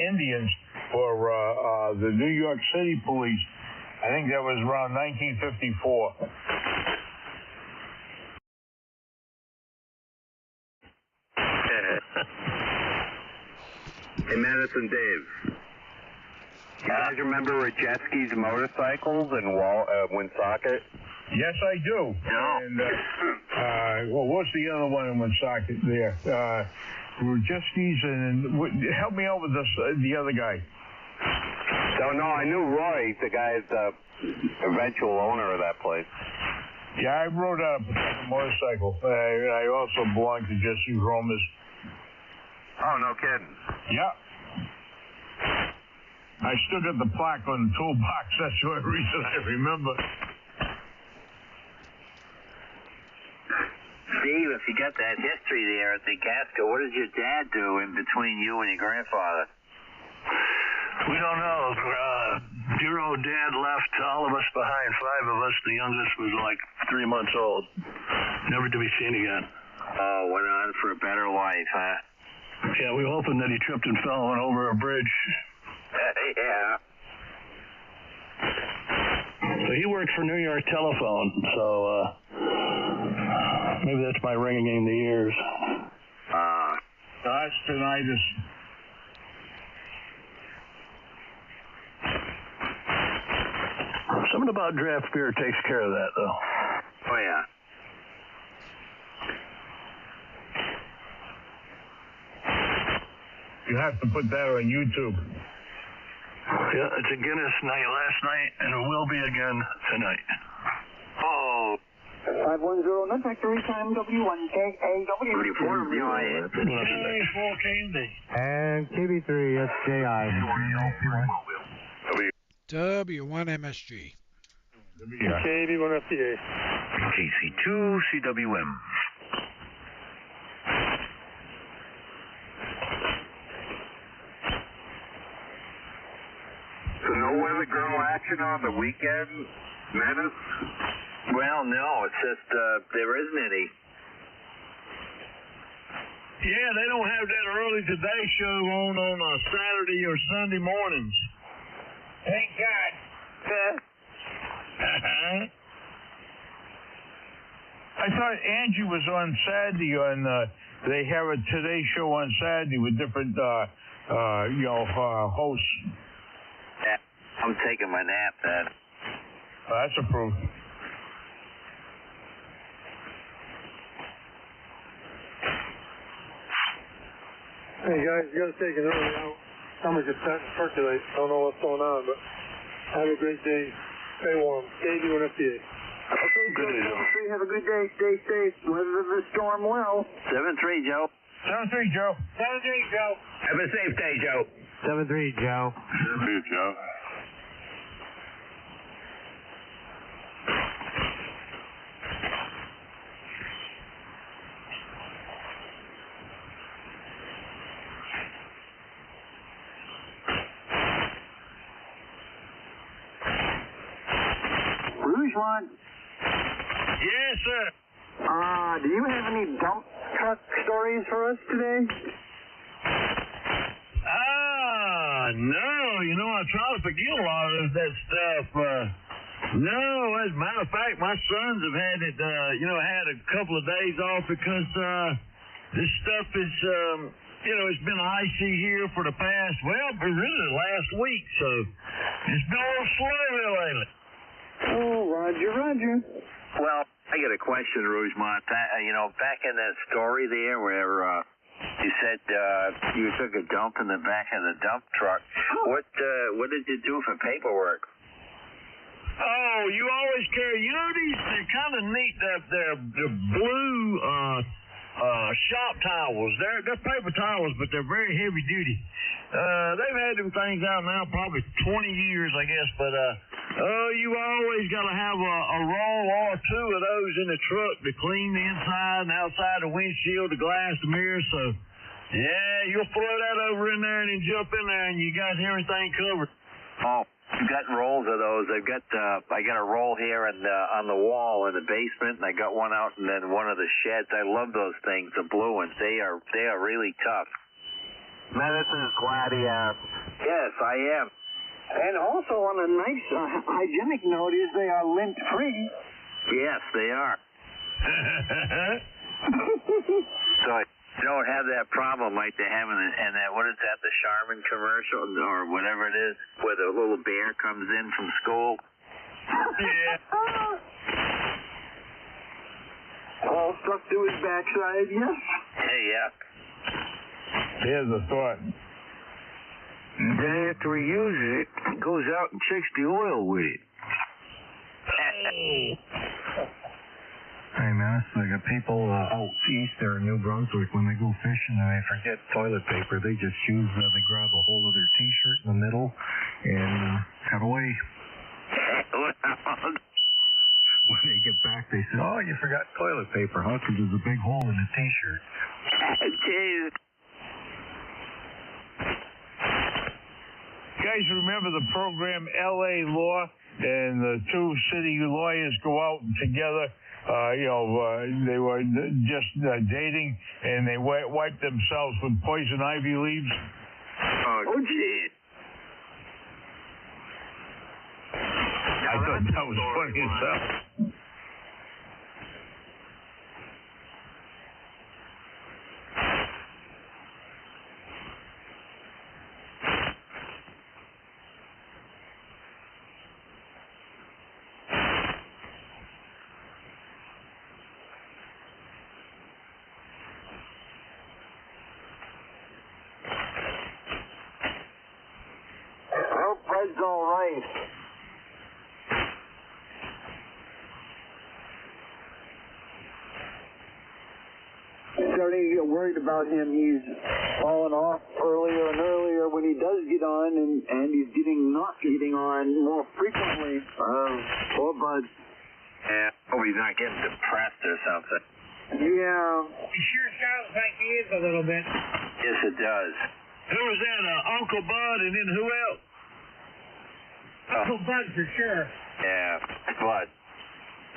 [SPEAKER 3] Indians for the New York City police. I think that was around 1954.
[SPEAKER 10] Hey, Madison Dave. You guys remember Rajetsky's motorcycles in Woonsocket?
[SPEAKER 3] Yes, I do.
[SPEAKER 2] No.
[SPEAKER 3] And, well, what's the other one in Woonsocket there? Rajetsky's and help me out with this, the other guy.
[SPEAKER 10] Don't know. I knew Roy, the guy's the eventual owner of that place.
[SPEAKER 3] Yeah, I rode a motorcycle. I also belong to Jesse Romer's.
[SPEAKER 10] Oh, no kidding.
[SPEAKER 3] Yeah. I still got the plaque on the toolbox. That's the only reason I remember.
[SPEAKER 2] Steve, if you got that history there at the casket, what did your dad do in between you and your grandfather?
[SPEAKER 8] We don't know. Dear old Dad left all of us behind, 5 of us. The youngest was like 3 months old. Never to be seen again.
[SPEAKER 2] Oh, went on for a better life, huh?
[SPEAKER 8] Yeah, we were hoping that he tripped and fell and over a bridge.
[SPEAKER 2] Yeah.
[SPEAKER 8] So he worked for New York Telephone, so maybe that's my ringing in the ears.
[SPEAKER 3] That's tinnitus.
[SPEAKER 8] Something about draft beer takes care of that, though.
[SPEAKER 2] Oh, yeah.
[SPEAKER 3] You have to put that on YouTube.
[SPEAKER 8] Yeah, it's a Guinness night last night, and it will be again tonight.
[SPEAKER 2] Oh.
[SPEAKER 1] 510, not factory time, W1KAW.
[SPEAKER 2] Reform the IN.
[SPEAKER 6] And KB3, SJI.
[SPEAKER 5] W1MSG.
[SPEAKER 3] KB1FTA.
[SPEAKER 11] KC2 CWM.
[SPEAKER 10] So no weather girl action on the weekend, Menace?
[SPEAKER 2] Well, no, it's just there isn't any.
[SPEAKER 3] Yeah, they don't have that early today show on Saturday or Sunday mornings.
[SPEAKER 7] Thank God.
[SPEAKER 12] I thought Angie was on Saturday they have a Today show on Saturday with different, hosts.
[SPEAKER 2] Yeah, I'm taking my nap then.
[SPEAKER 12] That's approved.
[SPEAKER 13] Hey guys, you gotta take it early out. Stomach is starting to percolate. Don't know what's going on, but have a great day. Stay warm. Stay UNFPA.
[SPEAKER 1] Okay, Joe, 7-3, have a good day. Stay safe. Weather the storm well.
[SPEAKER 2] 7-3, Joe.
[SPEAKER 12] 7-3, Joe.
[SPEAKER 7] 7-3, Joe.
[SPEAKER 8] Have a safe day, Joe.
[SPEAKER 6] 7-3, Joe.
[SPEAKER 9] 7-3, Joe.
[SPEAKER 1] Rougemont.
[SPEAKER 3] Yes, sir.
[SPEAKER 1] Do you have any dump truck stories for us today?
[SPEAKER 3] No. I try to forget a lot of that stuff. No, as a matter of fact, my sons have had it, had a couple of days off because this stuff is, it's been icy here for the past, really the last week, so it's been a little slow here lately.
[SPEAKER 1] Oh, Roger.
[SPEAKER 2] Well, I got a question, Rougemont. Back in that story there where you said you took a dump in the back of the dump truck. What did you do for paperwork?
[SPEAKER 3] Oh, you always carry, these, they're kind of neat, they're blue shop towels. They're paper towels, but they're very heavy duty. They've had them things out now probably 20 years, I guess, but you always got to have a roll or two of those in the truck to clean the inside and outside the windshield, the glass, the mirror, so yeah, you'll throw that over in there and then jump in there and you got everything covered.
[SPEAKER 2] Oh, you got rolls of those. I got a roll here and on the wall in the basement, and I got one out and then one of the sheds. I love those things, the blue ones. They are really tough.
[SPEAKER 10] Menace is glad he asked.
[SPEAKER 2] Yes, I am.
[SPEAKER 1] And also on a nice hygienic note is they are lint-free.
[SPEAKER 2] Yes, they are. So I don't have that problem like they have in that, what is that, the Charmin commercial or whatever it is, where the little bear comes in from school.
[SPEAKER 3] Yeah.
[SPEAKER 1] All stuck to his backside, yes?
[SPEAKER 2] Hey, yeah.
[SPEAKER 12] Here's a thought.
[SPEAKER 11] Then after he uses it, he goes out and checks the oil with it.
[SPEAKER 13] Hey man, it's like people out east there in New Brunswick, when they go fishing and they forget toilet paper, they just they grab a hold of their t-shirt in the middle and cut away. When they get back, they say, "Oh, you forgot toilet paper, huh? Because there's a big hole in the t-shirt."
[SPEAKER 2] Jeez.
[SPEAKER 12] Guys, remember the program L.A. Law, and the two city lawyers go out together. They were just dating, and they wiped themselves with poison ivy leaves.
[SPEAKER 2] Oh, geez.
[SPEAKER 12] I thought that was funny as hell.
[SPEAKER 1] Well, Fred's all right. Starting to get worried about him. He's falling off earlier and earlier when he does get on, and he's not getting on more frequently. Poor Bud.
[SPEAKER 2] Yeah. Hope he's not getting depressed or something.
[SPEAKER 1] Yeah.
[SPEAKER 7] He sure sounds like he is a little bit.
[SPEAKER 2] Yes, it does.
[SPEAKER 3] Who was that? Uncle Bud, and then who else?
[SPEAKER 7] Uncle Bud for sure.
[SPEAKER 2] Yeah, Bud.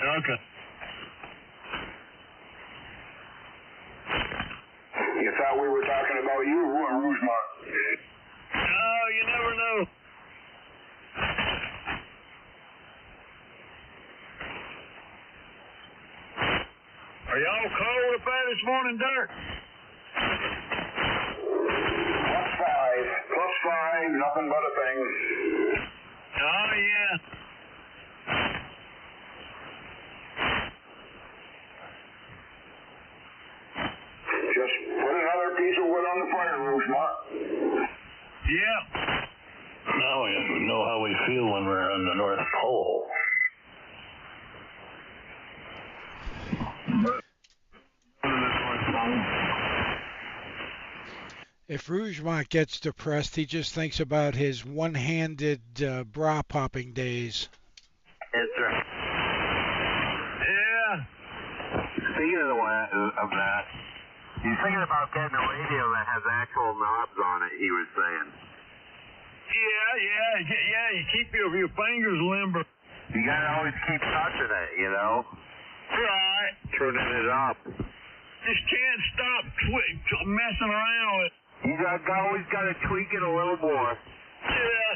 [SPEAKER 3] Okay.
[SPEAKER 10] You thought we were talking about you, Rougemont?
[SPEAKER 3] Oh, you never know. Are y'all cold up there this morning, Dirk?
[SPEAKER 10] +5, nothing but a thing.
[SPEAKER 3] Oh, yeah.
[SPEAKER 10] Just put another piece of wood on the fire, Rougemont.
[SPEAKER 3] Yeah.
[SPEAKER 8] Now we know how we feel when we're on the North Pole.
[SPEAKER 5] If Rougemont gets depressed, he just thinks about his one-handed bra popping days.
[SPEAKER 2] That's right.
[SPEAKER 3] Yeah.
[SPEAKER 10] Speaking of that, he's thinking about getting a radio that has actual knobs on it, he was saying.
[SPEAKER 3] Yeah, you keep your fingers limber.
[SPEAKER 10] You gotta always keep touching it, you know?
[SPEAKER 3] Right.
[SPEAKER 10] Turning it up.
[SPEAKER 3] Just can't stop messing around with it.
[SPEAKER 10] You always gotta tweak it a little more.
[SPEAKER 3] Yeah.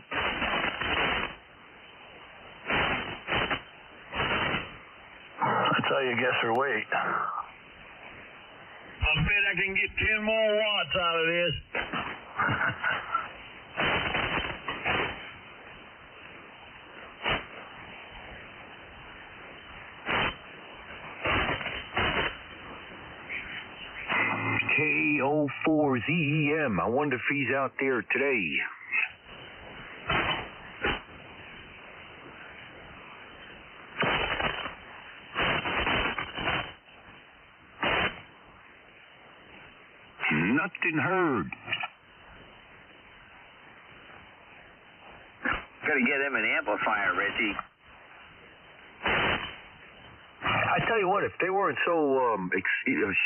[SPEAKER 8] That's how you guess her weight.
[SPEAKER 3] I bet I can get 10 more watts out of this.
[SPEAKER 11] KO4ZEM. I wonder if he's out there today. Nothing heard.
[SPEAKER 2] Gotta get him an amplifier, Richie.
[SPEAKER 11] I tell you what, if they weren't so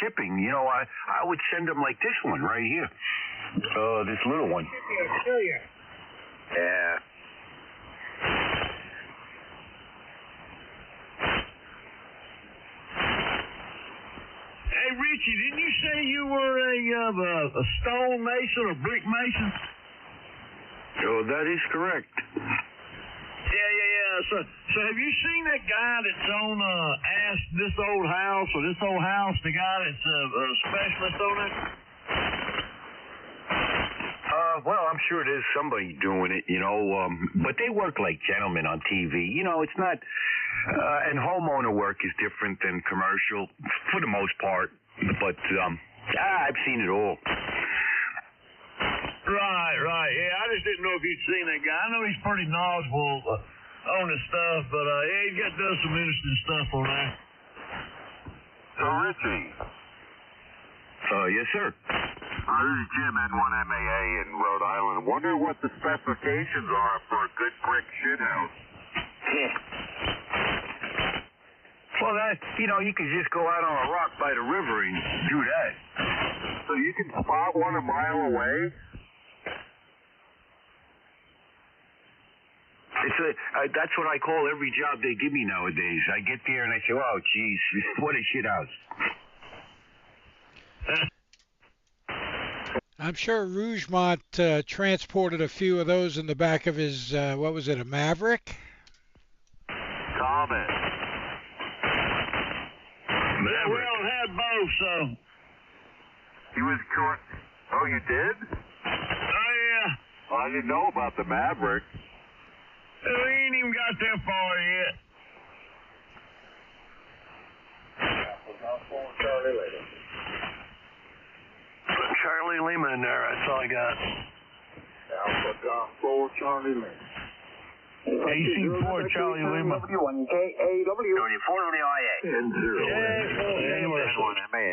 [SPEAKER 11] shipping, you know, I would send them like this one right here. This little one.
[SPEAKER 2] Yeah.
[SPEAKER 3] Hey, Richie, didn't you say you were a stone mason or brick mason?
[SPEAKER 11] Oh, that is correct.
[SPEAKER 3] Yeah. So have you seen that guy that's on Ask This Old House or This Old House, the guy that's a specialist on it?
[SPEAKER 11] Well, I'm sure there's somebody doing it, you know, but they work like gentlemen on TV. You know, it's not, and homeowner work is different than commercial for the most part, but I've seen it all.
[SPEAKER 3] Right. Yeah, I just didn't know if you'd seen that guy. I know he's pretty knowledgeable on his stuff, but yeah, he's does some interesting stuff on there.
[SPEAKER 10] So, Richie.
[SPEAKER 11] Yes, sir.
[SPEAKER 10] This is Jim, N1MAA in Rhode Island. Wonder what the specifications are for a good brick shithouse.
[SPEAKER 11] Well, that, you know, you could just go out on a rock by the river and do that.
[SPEAKER 10] So you can spot one a mile away?
[SPEAKER 11] That's what I call every job they give me nowadays. I get there and I say, oh, geez, what a shit house.
[SPEAKER 5] I'm sure Rougemont transported a few of those in the back of his, what was it, a Maverick?
[SPEAKER 10] Comet.
[SPEAKER 3] Yeah, we all had both, so.
[SPEAKER 10] He was correct. Oh, you did?
[SPEAKER 3] Oh, yeah.
[SPEAKER 10] Well, I didn't know about the Maverick.
[SPEAKER 3] We ain't even got that far yet.
[SPEAKER 8] Charlie Lima in there, that's all I got.
[SPEAKER 10] Alpha Golf 4 Charlie Lima.
[SPEAKER 12] AC4 Charlie Lima.
[SPEAKER 2] W4WIA.
[SPEAKER 6] N1MA.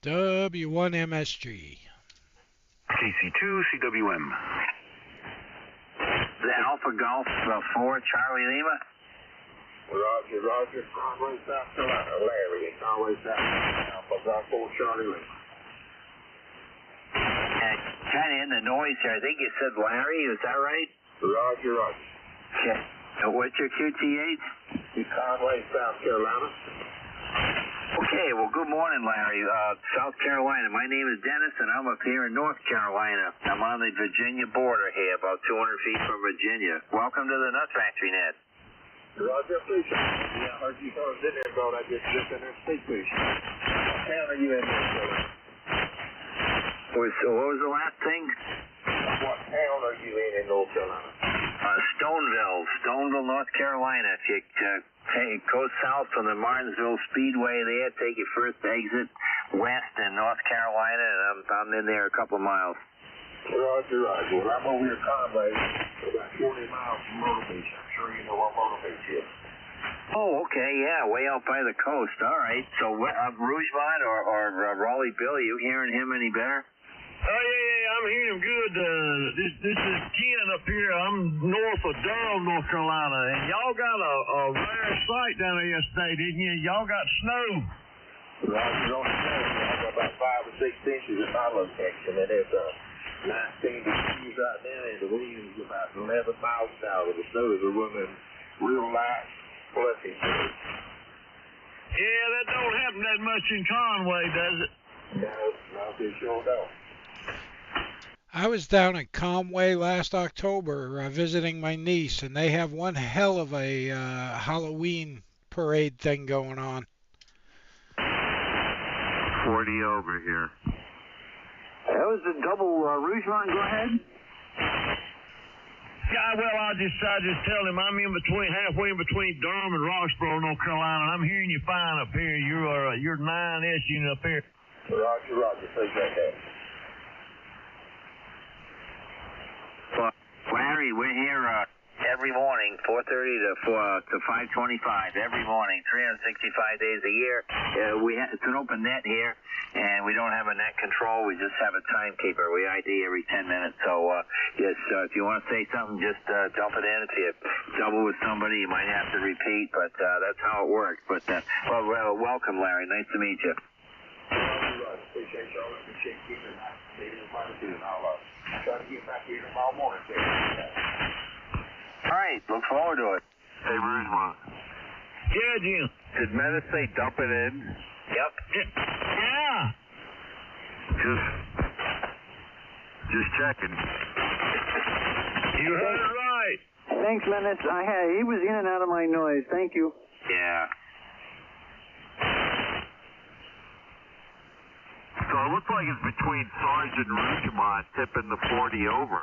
[SPEAKER 5] W1MSG.
[SPEAKER 11] KC2 CWM.
[SPEAKER 2] The Alpha Golf 4 Charlie Lima.
[SPEAKER 10] Roger, Roger. Conway, South Carolina. Larry in Conway, South Carolina. Alpha Bravo, Charlie Lee.
[SPEAKER 2] Kind of in the noise here. I think you said Larry. Is that right?
[SPEAKER 10] Roger, Roger.
[SPEAKER 2] Okay. What's your QTH?
[SPEAKER 10] Conway, South Carolina.
[SPEAKER 2] Okay, well, good morning, Larry. South Carolina. My name is Dennis, and I'm up here in North Carolina. I'm on the Virginia border here, about 200 feet from Virginia. Welcome to the Nut Factory, Ned.
[SPEAKER 10] Roger, appreciate it. Yeah, I heard you fellas in there, bro. I just dipped in there to speak to you. What town are you in there, brother?
[SPEAKER 2] What was the last thing?
[SPEAKER 10] What town are you in North Carolina?
[SPEAKER 2] Stoneville, North Carolina. If you go south from the Martinsville Speedway there, take your first exit west in North Carolina, and I'm in there a couple of miles.
[SPEAKER 10] Roger, Roger. Well, I'm over here Conway, about 40 miles from Myrtle Beach. I'm sure you know what Myrtle Beach is.
[SPEAKER 2] Oh, okay, yeah, way out by the coast. All right. So, Rougemont or Raleigh Bill, are you hearing him any better?
[SPEAKER 3] Oh, yeah, I'm hearing him good. This is Ken up here. I'm north of Durham, North Carolina, and y'all got a rare sight down there yesterday, didn't you? Y'all got snow.
[SPEAKER 10] Roger, on the snow. I got about 5 or 6 inches at my location, and it's 19 degrees right now, and the wind is about 11 miles an hour. The snow is running real light, fluffy.
[SPEAKER 3] Yeah, that don't happen that much in Conway, does it?
[SPEAKER 10] No, it sure don't.
[SPEAKER 5] I was down in Conway last October visiting my niece, and they have one hell of a Halloween parade thing going on.
[SPEAKER 10] 40 over here.
[SPEAKER 1] That was a double. Rougemont, go ahead.
[SPEAKER 3] Yeah, well, I just tell him I'm halfway in between Durham and Roxborough, North Carolina, and I'm hearing you fine up here. You're 9S unit up here.
[SPEAKER 10] Roger, appreciate that.
[SPEAKER 2] Well, Larry, we're here every morning, 4:30 to 5:25 every morning, 365 days a year. It's an open net here, and we don't have a net control. We just have a timekeeper. We ID every 10 minutes. So, if you want to say something, just dump it in. If you double with somebody, you might have to repeat, but that's how it works. But well, welcome, Larry. Nice to meet you.
[SPEAKER 10] Appreciate y'all. Appreciate keeping that. And I'll try to get back here tomorrow morning.
[SPEAKER 2] All right, look forward to it.
[SPEAKER 10] Hey, Rougemont.
[SPEAKER 3] Yeah, Jim.
[SPEAKER 10] Did Menace say dump it in?
[SPEAKER 2] Yep.
[SPEAKER 3] Yeah.
[SPEAKER 10] Just checking.
[SPEAKER 3] You heard it right.
[SPEAKER 1] Thanks, Menace. He was in and out of my noise. Thank you.
[SPEAKER 2] Yeah.
[SPEAKER 10] So it looks like it's between Sarge and Rougemont tipping the 40 over.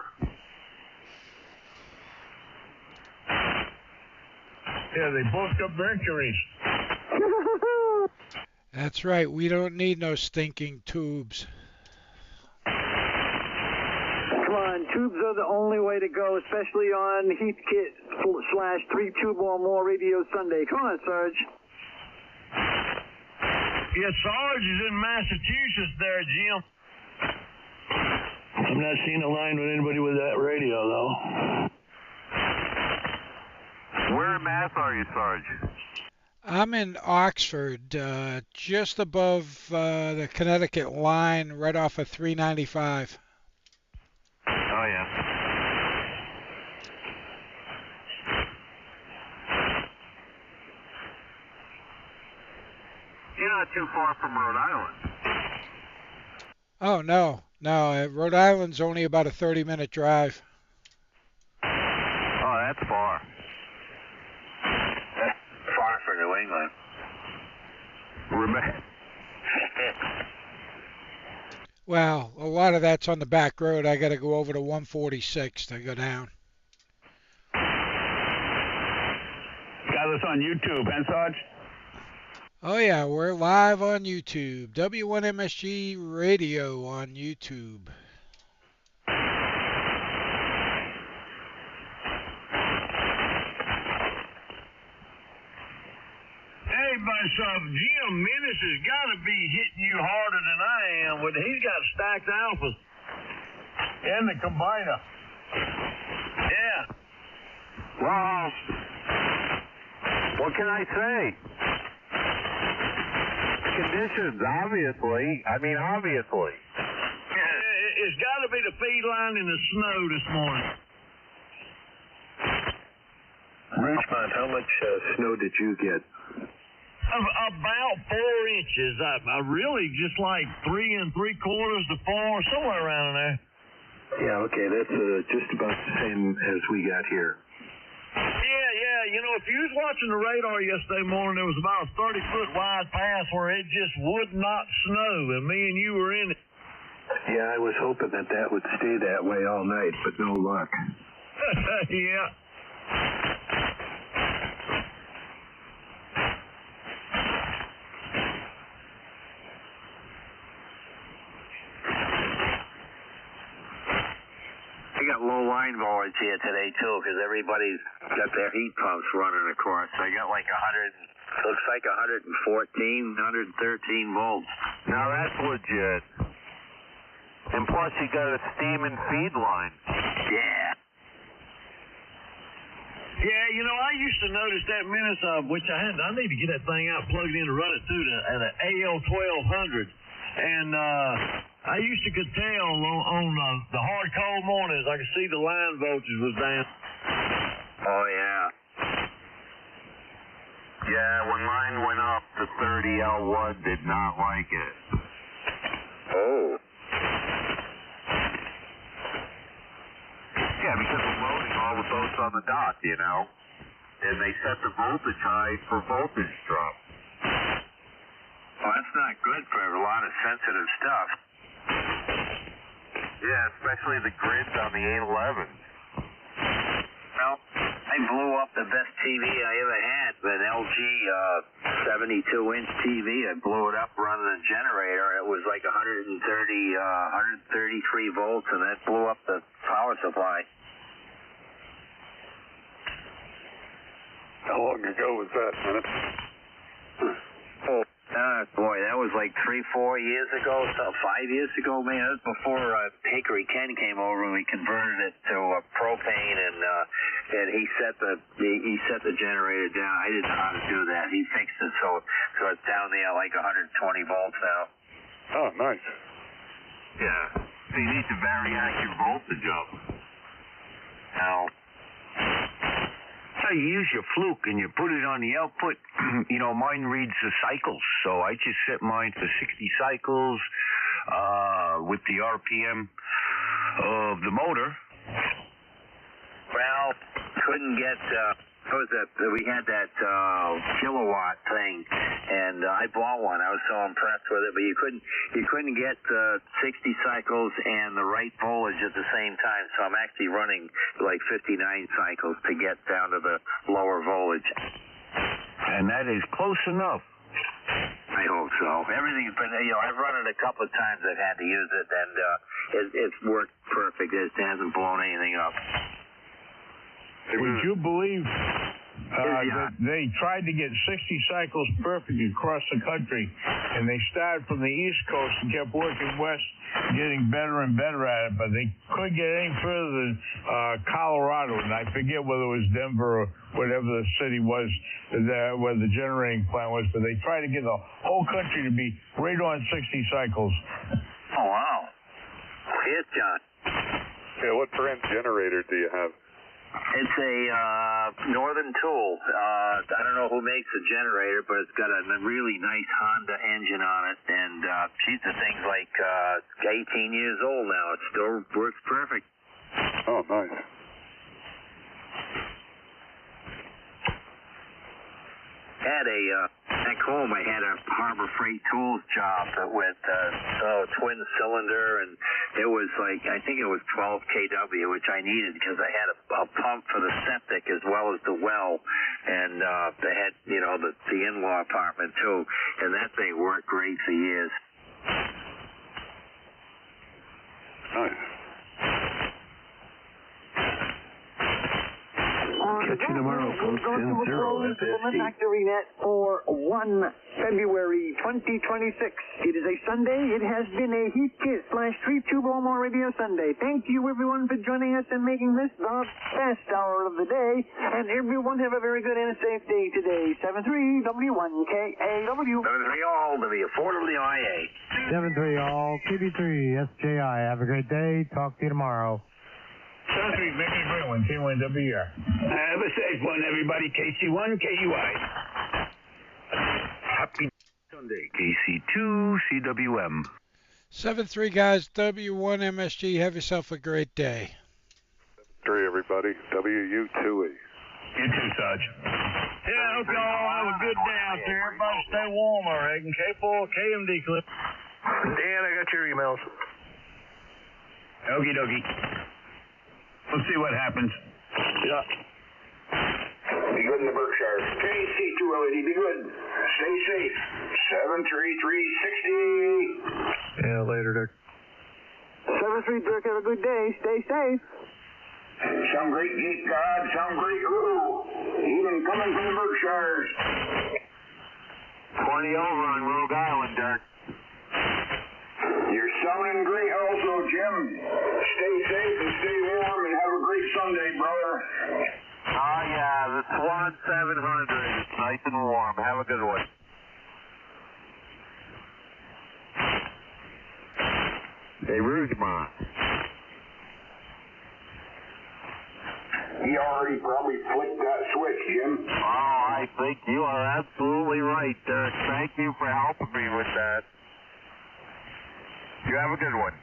[SPEAKER 3] Yeah, they both got mercuries.
[SPEAKER 5] That's right. We don't need no stinking tubes.
[SPEAKER 1] Come on, tubes are the only way to go, especially on Heath Kit / 3 Tube or More Radio Sunday. Come on, Sarge.
[SPEAKER 3] Yeah, Sarge is in Massachusetts there, Jim. I'm not seeing a line with anybody with that radio, though.
[SPEAKER 10] Where in Mass are you, Sarge?
[SPEAKER 5] I'm in Oxford, just above the Connecticut line, right off of 395.
[SPEAKER 10] Oh, yeah. You're not too far from Rhode Island.
[SPEAKER 5] Oh, no. Rhode Island's only about a 30-minute drive.
[SPEAKER 10] Oh, that's far.
[SPEAKER 2] That's far for New England.
[SPEAKER 5] Well, a lot of that's on the back road. I got to go over to 146 to go down.
[SPEAKER 8] Got us on YouTube, huh, Sarge?
[SPEAKER 5] Oh, yeah, we're live on YouTube. W1MSG Radio on YouTube.
[SPEAKER 3] Hey, myself, Jim Menace has got to be hitting you harder than I am. He's got stacked alphas. And the combiner. Yeah.
[SPEAKER 10] Well,
[SPEAKER 14] What can I say? Conditions, obviously. I mean, obviously.
[SPEAKER 3] It's got to be the feed line in the snow this morning.
[SPEAKER 4] Richmond, how much snow did you get?
[SPEAKER 3] About 4 inches. I really just like 3 3/4 to 4, somewhere around there.
[SPEAKER 4] Yeah, okay, that's just about the same as we got here.
[SPEAKER 3] Yeah. You know, if you was watching the radar yesterday morning, there was about a 30-foot wide path where it just would not snow, and me and you were in it.
[SPEAKER 4] Yeah, I was hoping that would stay that way all night, but no luck.
[SPEAKER 3] Yeah.
[SPEAKER 2] I got low line voltage here today too, because everybody's got their heat pumps running across. I got like 100, looks like 114, 113 volts.
[SPEAKER 14] Now that's legit. And plus you got a steam and feed line.
[SPEAKER 2] Yeah.
[SPEAKER 3] Yeah, you know, I used to notice that minutes which I need to get that thing out, plug it in to run it through at an AL1200. And I used to could tell on the hard cold mornings, I could see the line voltage was down.
[SPEAKER 2] Oh, yeah.
[SPEAKER 14] Yeah, when mine went up, the 30L1 did not like it.
[SPEAKER 2] Oh.
[SPEAKER 14] Yeah, because of loading all the boats on the dock, you know. And they set the voltage high for voltage drop.
[SPEAKER 2] Well, that's not good for a lot of sensitive stuff.
[SPEAKER 14] Yeah, especially the grids on the 811s.
[SPEAKER 2] Well, I blew up the best TV I ever had, an LG 72-inch TV. I blew it up running a generator. It was like 133 volts, and that blew up the power supply.
[SPEAKER 9] How long ago was that, Minute?
[SPEAKER 2] Boy, that was like 3-4 years ago, so 5 years ago, man. That was before Hickory Ken came over and we converted it to propane, and he set the generator down. I didn't know how to do that. He fixed it so it's down there like 120 volts now.
[SPEAKER 9] Oh, nice.
[SPEAKER 14] Yeah, so you need to vary your voltage up.
[SPEAKER 2] Now,
[SPEAKER 11] So you use your fluke and you put it on the output. You know, mine reads the cycles, so I just set mine for 60 cycles with the RPM of the motor.
[SPEAKER 2] Well, couldn't get. We had that kilowatt thing, and I bought one. I was so impressed with it, but you couldn't get 60 cycles and the right voltage at the same time. So I'm actually running like 59 cycles to get down to the lower voltage.
[SPEAKER 11] And that is close enough.
[SPEAKER 2] I hope so. Everything's been, I've run it a couple of times. I've had to use it, and it's worked perfect. It hasn't blown anything up.
[SPEAKER 12] Would you believe that they tried to get 60 cycles perfect across the country, and they started from the East Coast and kept working west, getting better and better at it, but they couldn't get any further than Colorado, and I forget whether it was Denver or whatever the city was where the generating plant was, but they tried to get the whole country to be right on 60 cycles.
[SPEAKER 2] Oh, wow. Here's John.
[SPEAKER 9] Yeah, what brand generator do you have?
[SPEAKER 2] It's a Northern Tool. I don't know who makes the generator, but it's got a really nice Honda engine on it, and the thing's like 18 years old now. It still works perfect.
[SPEAKER 9] Oh, nice.
[SPEAKER 2] Back home, I had a Harbor Freight Tools job with twin cylinder, and it was like, I think it was 12 kW, which I needed because I had a pump for the septic as well as the well, and they had, the in-law apartment too, and that thing worked great for years.
[SPEAKER 9] Nice.
[SPEAKER 4] Catching you tomorrow, folks.
[SPEAKER 1] We're going to a close to the factory net for 1 February 2026. It is a Sunday. It has been a Heath Kit /3 Tube Omar Radio Sunday. Thank you, everyone, for joining us and making this the best hour of the day. And everyone have a very good and a safe day today. 73 W1KAW.
[SPEAKER 2] 73 all to the affordably IA.
[SPEAKER 6] 7-3 all, TB3 SJI. Have a great day. Talk to you tomorrow.
[SPEAKER 12] 7-3, make it a great one. K1WR.
[SPEAKER 8] Have a safe one, everybody. KC1, KUI.
[SPEAKER 11] Happy Sunday, KC2, CWM.
[SPEAKER 5] 7-3 guys, W1MSG. Have yourself a great day.
[SPEAKER 9] 3 everybody, WU2E.
[SPEAKER 8] You too, Sarge.
[SPEAKER 3] Yeah, I hope y'all have a good day out there. Everybody stay warm, I reckon. K4, KMD clip.
[SPEAKER 11] Dan, I got your emails.
[SPEAKER 8] Okie dokie. We'll see what happens.
[SPEAKER 11] Yeah.
[SPEAKER 10] Be good in the Berkshires. KC2 LED, be good. Stay safe. 73360.
[SPEAKER 13] Yeah, later, Dick.
[SPEAKER 1] 7-3, Dirk. Have a good day. Stay safe.
[SPEAKER 10] Some great geek god, some great ooh. Even coming from the Berkshires.
[SPEAKER 14] 20 over on Rogue Island, Dirk.
[SPEAKER 10] You're sounding great also, Jim. Stay safe and stay warm and have a great Sunday, brother.
[SPEAKER 14] Oh, yeah, the Swan 700 is nice and warm. Have a good one. Hey, Rougemont.
[SPEAKER 10] He already probably flicked that switch, Jim.
[SPEAKER 14] Oh, I think you are absolutely right, Dirk. Thank you for helping me with that. You have a good one.